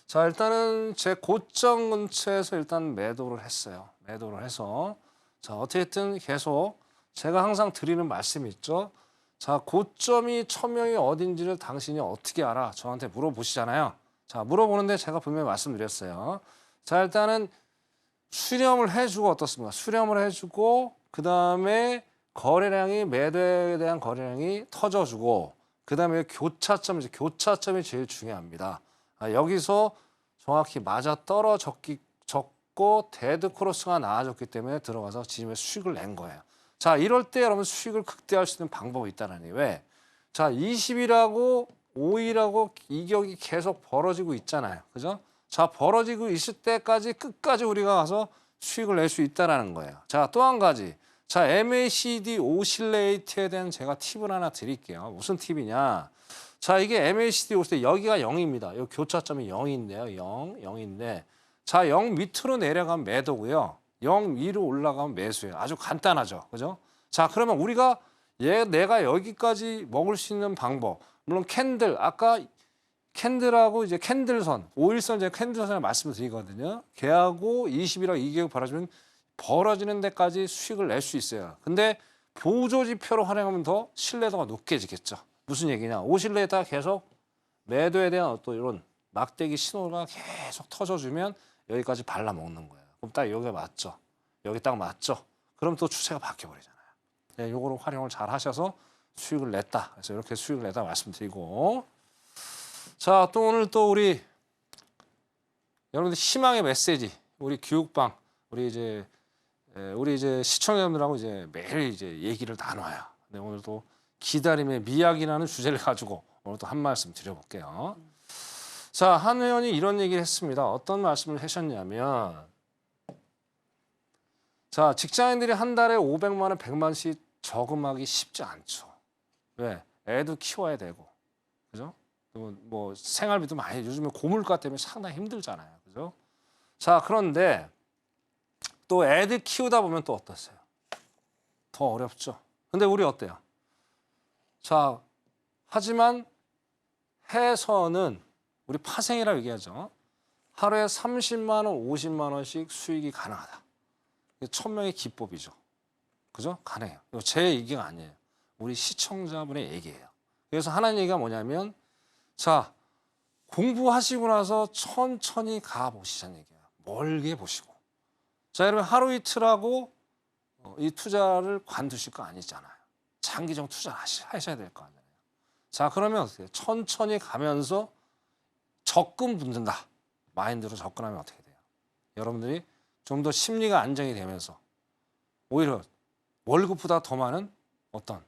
자, 일단은 제 고점 근처에서 일단 매도를 했어요. 매도를 해서 자, 어쨌든 계속 제가 항상 드리는 말씀이 있죠. 자, 고점이 천명이 어딘지를 당신이 어떻게 알아? 저한테 물어보시잖아요. 자, 물어보는데 제가 분명히 말씀드렸어요. 자, 일단은 수렴을 해주고 어떻습니까? 수렴을 해주고 그다음에 거래량이 매도에 대한 거래량이 터져주고 그다음에 교차점이 제일 중요합니다. 여기서 정확히 맞아 떨어졌고 데드 크로스가 나와줬기 때문에 들어가서 지금의 수익을 낸 거예요. 자, 이럴 때 여러분 수익을 극대화할 수 있는 방법이 있다라니. 왜? 자, 20일하고 5일하고 이격이 계속 벌어지고 있잖아요. 그죠? 자, 벌어지고 있을 때까지 끝까지 우리가 가서 수익을 낼 수 있다라는 거예요. 자, 또 한 가지. 자, MACD 오실레이트에 대한 제가 팁을 하나 드릴게요. 무슨 팁이냐? 자, 이게 MACD 오실레이트 여기가 0입니다. 여기 교차점이 0인데요. 0인데 자, 0 밑으로 내려가면 매도고요. 0 위로 올라가면 매수예요. 아주 간단하죠. 그죠? 자, 그러면 우리가 내가 여기까지 먹을 수 있는 방법. 물론 캔들, 아까 캔들하고 이제 캔들선, 5일선 제가 캔들선을 말씀을 드리거든요. 걔하고 20이랑 2개국 벌어지는 데까지 수익을 낼 수 있어요. 근데 보조지표로 활용하면 더 신뢰도가 높게지겠죠. 무슨 얘기냐? 오실레에다 계속 매도에 대한 어떤 이런 막대기 신호가 계속 터져주면 여기까지 발라먹는 거예요. 그럼 딱 여기가 맞죠? 여기 딱 맞죠? 그럼 또 추세가 바뀌어버리잖아요. 네, 요거를 활용을 잘 하셔서 수익을 냈다. 그래서 이렇게 수익을 냈다 말씀드리고. 자, 또 오늘 또 우리 여러분들 희망의 메시지, 우리 교육방, 우리 이제 시청자분들하고 이제 매일 이제 얘기를 나눠요. 네, 오늘도 기다림의 미학이라는 주제를 가지고 오늘 또 한 말씀 드려볼게요. 자, 한 회원이 이런 얘기를 했습니다. 어떤 말씀을 하셨냐면, 자, 직장인들이 한 달에 500만 원, 100만 원씩 저금하기 쉽지 않죠. 왜? 애도 키워야 되고, 그죠? 뭐 생활비도 많이, 요즘에 고물가 때문에 상당히 힘들잖아요, 그죠? 자, 그런데 또 애들 키우다 보면 또 어떠세요? 더 어렵죠. 근데 우리 어때요? 자, 하지만 해서는 우리 파생이라고 얘기하죠. 하루에 30만 원, 50만 원씩 수익이 가능하다. 1000명의 기법이죠. 그죠? 가능해요. 이거 제 얘기가 아니에요. 우리 시청자분의 얘기예요. 그래서 하나님 얘기가 뭐냐면, 자, 공부하시고 나서 천천히 가보시자는 얘기예요. 멀게 보시고. 자, 여러분 하루 이틀하고 이 투자를 관두실 거 아니잖아요. 장기적 투자를 하셔야 될 거 아니에요. 자, 그러면 어떻게 해요? 천천히 가면서 적금 붙는다. 마인드로 접근하면 어떻게 돼요? 여러분들이 좀 더 심리가 안정이 되면서 오히려 월급보다 더 많은 어떤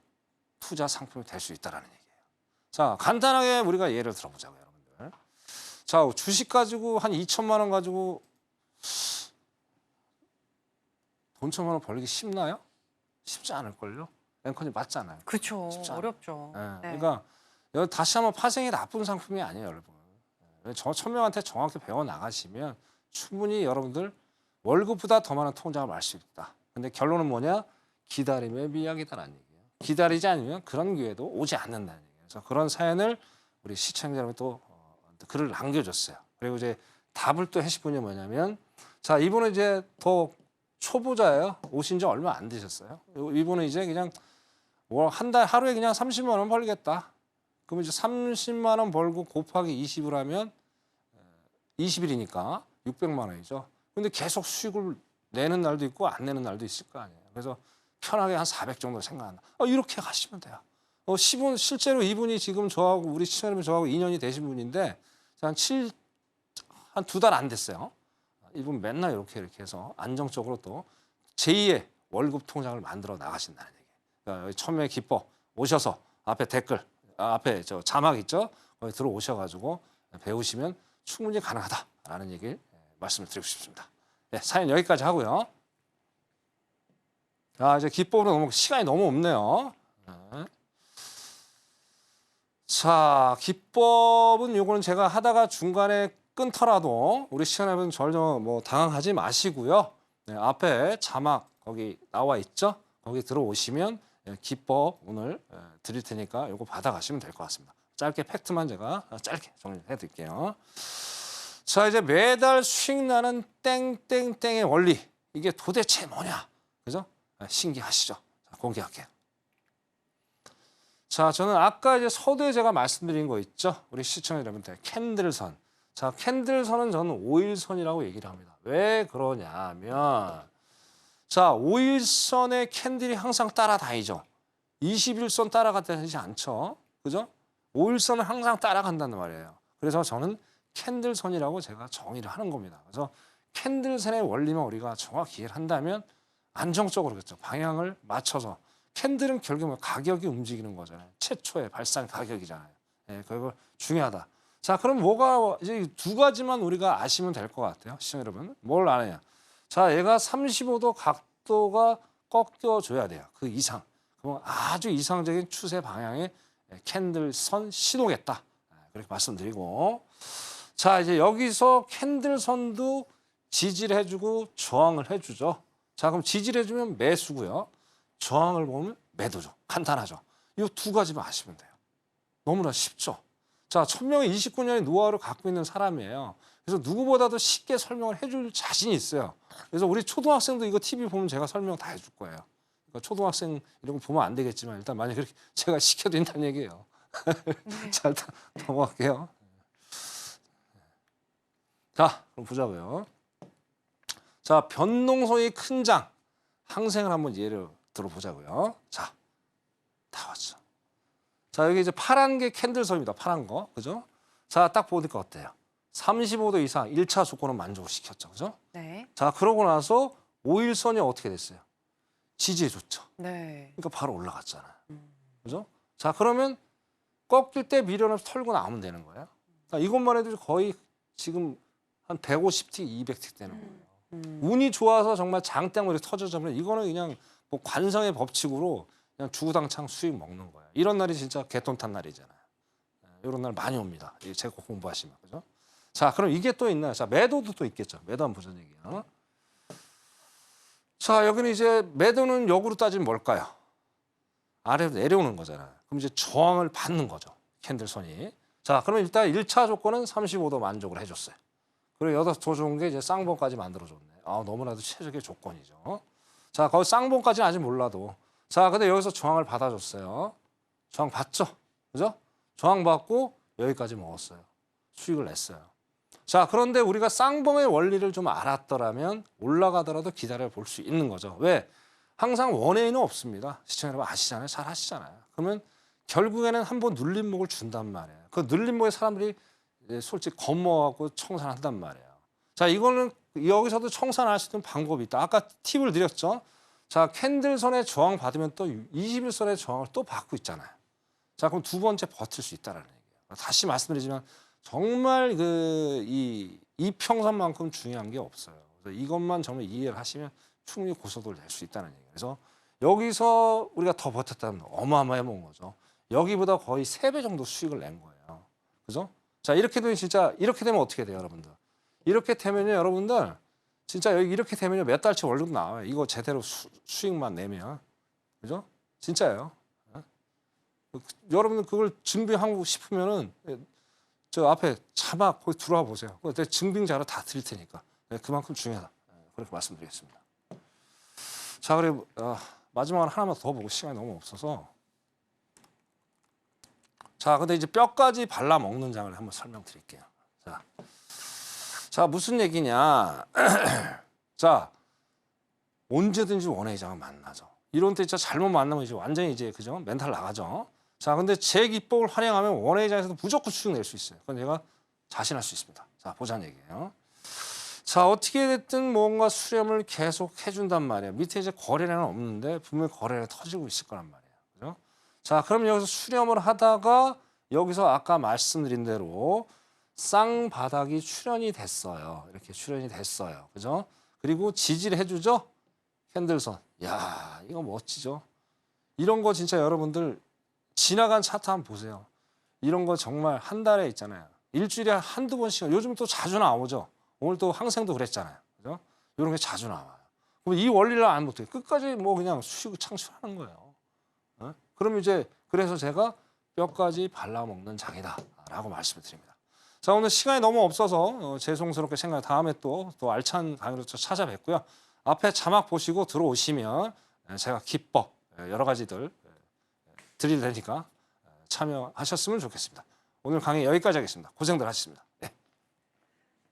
투자 상품이 될 수 있다는 얘기예요. 자, 간단하게 우리가 예를 들어보자고요, 여러분들. 자, 주식 가지고 한 2천만 원 가지고 돈 1천만 원 벌기 쉽나요? 쉽지 않을걸요? 앵커님 맞잖아요. 그렇죠. 쉽지 않아요. 어렵죠. 네. 네. 그러니까 여기 다시 한번 파생이 나쁜 상품이 아니에요, 여러분. 1000명한테 정확히 배워 나가시면 충분히 여러분들 월급보다 더 많은 통장을 알 수 있다. 근데 결론은 뭐냐? 기다림의 미학이다라는 얘기예요. 기다리지 않으면 그런 기회도 오지 않는다는 얘기예요. 그래서 그런 사연을 우리 시청자 여러분이 또 글을 남겨줬어요. 그리고 이제 답을 또 하실 분이 뭐냐면, 자, 이분은 이제 더 초보자예요. 오신 지 얼마 안 되셨어요. 이분은 이제 그냥 한 달 하루에 그냥 30만 원 벌겠다. 그러면 이제 30만 원 벌고 곱하기 20을 하면 20일이니까 600만 원이죠. 근데 계속 수익을 내는 날도 있고 안 내는 날도 있을 거 아니에요. 그래서 편하게 한 400 정도 생각한다. 이렇게 가시면 돼요. 10분, 실제로 이분이 지금 저하고 우리 시청자분 저하고 2년이 되신 분인데 한 2달 안 됐어요. 이분 맨날 이렇게 해서 안정적으로 또 제2의 월급 통장을 만들어 나가신다는 얘기예요. 그러니까 여기 1000명의 기법 오셔서 앞에 댓글, 앞에 저 자막 있죠? 거기 들어오셔가지고 배우시면 충분히 가능하다라는 얘기 말씀을 드리고 싶습니다. 네, 사연 여기까지 하고요. 이제 기법으로 너무 시간이 너무 없네요. 네. 자, 기법은 요거는 제가 하다가 중간에 끊더라도 우리 시청자분 전혀 뭐 당황하지 마시고요. 네, 앞에 자막 거기 나와 있죠? 거기 들어오시면 기법 오늘 드릴 테니까 요거 받아가시면 될 것 같습니다. 짧게 팩트만 제가 짧게 정리해 드릴게요. 자, 이제 매달 수익 나는 땡땡땡의 원리. 이게 도대체 뭐냐? 그죠? 신기하시죠? 자, 공개할게요. 자, 저는 아까 이제 서두에 제가 말씀드린 거 있죠? 우리 시청자 여러분들 캔들선. 자, 캔들선은 저는 5일선이라고 얘기를 합니다. 왜 그러냐면, 자, 5일선의 캔들이 항상 따라다니죠. 21선 따라가지 않죠. 그죠? 5일선은 항상 따라간다는 말이에요. 그래서 저는 캔들선이라고 제가 정의를 하는 겁니다. 그래서 캔들선의 원리만 우리가 정확히 이해를 한다면 안정적으로 그렇죠. 방향을 맞춰서 캔들은 결국은 가격이 움직이는 거잖아요. 최초의 발산 가격이잖아요. 예, 그거 중요하다. 자, 그럼 뭐가 이제 두 가지만 우리가 아시면 될 것 같아요. 시청자 여러분, 뭘 아느냐? 자, 얘가 35도 각도가 꺾여줘야 돼요. 그 이상. 그럼 아주 이상적인 추세 방향의 캔들선 신호겠다. 그렇게 말씀드리고. 자, 이제 여기서 캔들선도 지지를 해주고 저항을 해주죠. 자, 그럼 지지를 해주면 매수고요. 저항을 보면 매도죠. 간단하죠. 이 두 가지만 아시면 돼요. 너무나 쉽죠. 자, 천명의 29년의 노하우를 갖고 있는 사람이에요. 그래서 누구보다도 쉽게 설명을 해줄 자신이 있어요. 그래서 우리 초등학생도 이거 TV 보면 제가 설명 다 해줄 거예요. 그러니까 초등학생 이런 거 보면 안 되겠지만 일단 만약에 그렇게 제가 시켜드린다는 얘기예요. 자, 일단 넘어갈게요. 자, 그럼 보자고요. 자, 변동성이 큰 장 항생을 한번 예를 들어보자고요. 자, 다 왔죠. 자, 여기 이제 파란 게 캔들선입니다. 파란 거, 그죠? 자, 딱 보니까 어때요? 35도 이상 1차 조건은 만족을 시켰죠, 그죠? 네. 자, 그러고 나서 5일선이 어떻게 됐어요? 지지해줬죠. 네. 그러니까 바로 올라갔잖아요, 그죠? 자, 그러면 꺾일 때 미련없이 털고 나오면 되는 거예요. 자, 이것만 해도 거의 지금 한 150틱, 200틱 되는 거예요. 운이 좋아서 정말 장땡으로 터져져면 이거는 그냥 뭐 관성의 법칙으로 그냥 주구장창 수익 먹는 거예요. 이런 날이 진짜 개돈 탄 날이잖아요. 이런 날 많이 옵니다. 제가 공부하시면, 그죠? 자, 그럼 이게 또 있나요? 자, 매도도 또 있겠죠. 매도 한번 보자는 얘기예요. 자, 여기는 이제 매도는 역으로 따지면 뭘까요? 아래로 내려오는 거잖아요. 그럼 이제 저항을 받는 거죠. 캔들선이. 자, 그러면 일단 1차 조건은 35도 만족을 해줬어요. 그리고 여기서 더 좋은 게 이제 쌍봉까지 만들어줬네. 아, 너무나도 최적의 조건이죠. 자, 거기 쌍봉까지는 아직 몰라도. 자, 근데 여기서 저항을 받아줬어요. 저항 받죠? 그죠? 저항 받고 여기까지 먹었어요. 수익을 냈어요. 자, 그런데 우리가 쌍봉의 원리를 좀 알았더라면 올라가더라도 기다려 볼 수 있는 거죠. 왜? 항상 원웨이는 없습니다. 시청자 여러분 아시잖아요. 잘 하시잖아요. 그러면 결국에는 한번 눌림목을 준단 말이에요. 그 눌림목에 사람들이 솔직히 겁먹고 청산한단 말이에요. 자, 이거는 여기서도 청산할 수 있는 방법이 있다. 아까 팁을 드렸죠. 자, 캔들선에 저항 받으면 또 21선의 저항을 또 받고 있잖아요. 자, 그럼 두 번째 버틸 수 있다라는 얘기예요. 다시 말씀드리지만 정말 이 이평선만큼 중요한 게 없어요. 그래서 이것만 정말 이해를 하시면 충분히 고속도를 낼 수 있다는 얘기예요. 그래서 여기서 우리가 더 버텼다면 어마어마해 본 거죠. 여기보다 거의 3배 정도 수익을 낸 거예요. 그죠? 자, 이렇게 되면 진짜 이렇게 되면 어떻게 돼요, 여러분들? 이렇게 되면요, 여러분들 진짜 여기 이렇게 되면요 몇 달치 월급 나와요. 이거 제대로 수익만 내면, 그죠? 진짜예요. 여러분들 그걸 증빙하고 싶으면은 저 앞에 자막 거기 들어와 보세요. 내가 증빙 자료 다 드릴 테니까 그만큼 중요하다. 그렇게 말씀드리겠습니다. 자, 그리고 마지막으로 하나만 더 보고 시간이 너무 없어서. 자, 근데 이제 뼈까지 발라 먹는 장을 한번 설명드릴게요. 자, 무슨 얘기냐? 자, 언제든지 원웨이 장은 만나죠. 이런 때 진짜 잘못 만나면 이제 완전히 이제 그죠? 멘탈 나가죠. 자, 근데 제 기법을 활용하면 원웨이 장에서도 무조건 수익 낼 수 있어요. 그건 제가 자신할 수 있습니다. 자, 보자는 얘기예요. 자, 어떻게 됐든 뭔가 수렴을 계속 해준단 말이에요. 밑에 이제 거래량은 없는데 분명히 거래가 터지고 있을 거란 말이에요. 그죠? 자, 그럼 여기서 수렴을 하다가 여기서 아까 말씀드린 대로 쌍바닥이 출현이 됐어요. 이렇게 출현이 됐어요. 그죠? 그리고 지지를 해주죠? 캔들선. 야, 이거 멋지죠? 이런 거 진짜 여러분들 지나간 차트 한번 보세요. 이런 거 정말 한 달에 있잖아요. 일주일에 한두 번씩, 요즘 또 자주 나오죠? 오늘 또 항생도 그랬잖아요. 그죠? 이런 게 자주 나와요. 그럼 이 원리를 안 못해. 끝까지 뭐 그냥 수익을 창출하는 거예요. 그럼 이제 그래서 제가 뼈까지 발라먹는 장이다라고 말씀을 드립니다. 자, 오늘 시간이 너무 없어서 죄송스럽게 생각해 다음에 또 알찬 강의로 찾아뵙고요. 앞에 자막 보시고 들어오시면 제가 기법 여러 가지들 드릴 테니까 참여하셨으면 좋겠습니다. 오늘 강의 여기까지 하겠습니다. 고생들 하셨습니다.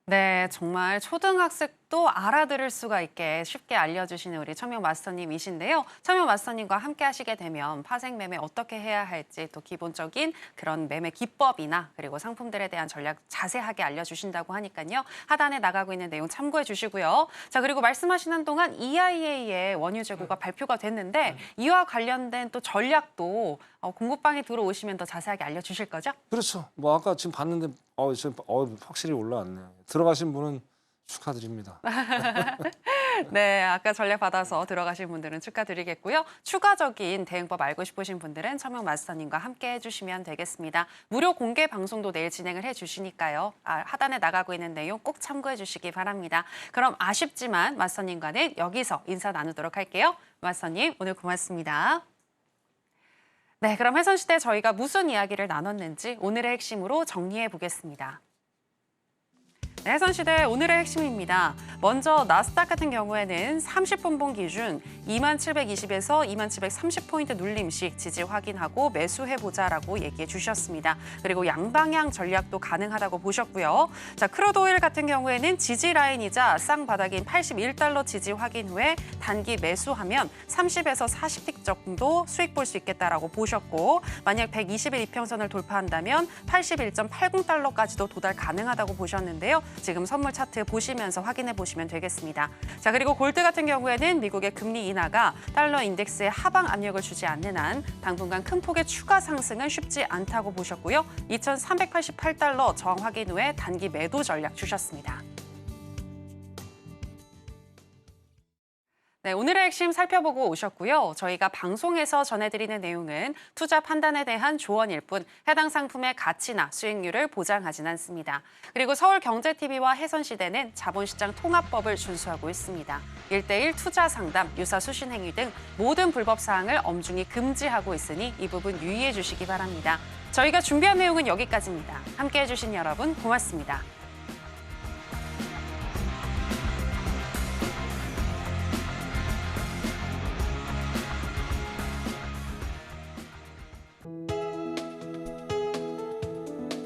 네, 정말 초등학생도 알아들을 수가 있게 쉽게 알려주시는 우리 천명 마스터님이신데요. 천명 마스터님과 함께 하시게 되면 파생 매매 어떻게 해야 할지 또 기본적인 그런 매매 기법이나 그리고 상품들에 대한 전략 자세하게 알려주신다고 하니까요. 하단에 나가고 있는 내용 참고해 주시고요. 자, 그리고 말씀하시는 동안 EIA의 원유 재고가 발표가 됐는데 이와 관련된 또 전략도 공부방에 들어오시면 더 자세하게 알려주실 거죠? 그렇죠. 뭐 아까 지금 봤는데 지금 확실히 올라왔네요. 들어가신 분은 축하드립니다. 네, 아까 전략 받아서 들어가신 분들은 축하드리겠고요. 추가적인 대응법 알고 싶으신 분들은 천명 마스터님과 함께 해주시면 되겠습니다. 무료 공개 방송도 내일 진행을 해주시니까요. 하단에 나가고 있는 내용 꼭 참고해 주시기 바랍니다. 그럼 아쉽지만 마스터님과는 여기서 인사 나누도록 할게요. 마스터님, 오늘 고맙습니다. 네, 그럼 해선시대 저희가 무슨 이야기를 나눴는지 오늘의 핵심으로 정리해 보겠습니다. 네, 해선시대 오늘의 핵심입니다. 먼저 나스닥 같은 경우에는 30분봉 기준 2720에서 2730포인트 눌림식 지지 확인하고 매수해보자라고 얘기해 주셨습니다. 그리고 양방향 전략도 가능하다고 보셨고요. 자, 크루드오일 같은 경우에는 지지 라인이자 쌍바닥인 81달러 지지 확인 후에 단기 매수하면 30에서 40틱 정도 수익 볼 수 있겠다라고 보셨고, 만약 120일 이평선을 돌파한다면 81.80달러까지도 도달 가능하다고 보셨는데요. 지금 선물 차트 보시면서 확인해 보시면 되겠습니다. 자, 그리고 골드 같은 경우에는 미국의 금리 인하가 달러 인덱스에 하방 압력을 주지 않는 한 당분간 큰 폭의 추가 상승은 쉽지 않다고 보셨고요. 2,388달러 저항 확인 후에 단기 매도 전략 주셨습니다. 네, 오늘의 핵심 살펴보고 오셨고요. 저희가 방송에서 전해드리는 내용은 투자 판단에 대한 조언일 뿐 해당 상품의 가치나 수익률을 보장하진 않습니다. 그리고 서울경제TV와 해선시대는 자본시장 통합법을 준수하고 있습니다. 1:1 투자 상담, 유사 수신 행위 등 모든 불법 사항을 엄중히 금지하고 있으니 이 부분 유의해 주시기 바랍니다. 저희가 준비한 내용은 여기까지입니다. 함께해 주신 여러분 고맙습니다.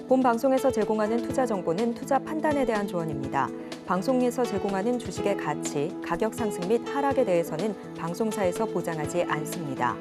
본 방송에서 제공하는 투자 정보는 투자 판단에 대한 조언입니다. 방송에서 제공하는 주식의 가치, 가격 상승 및 하락에 대해서는 방송사에서 보장하지 않습니다.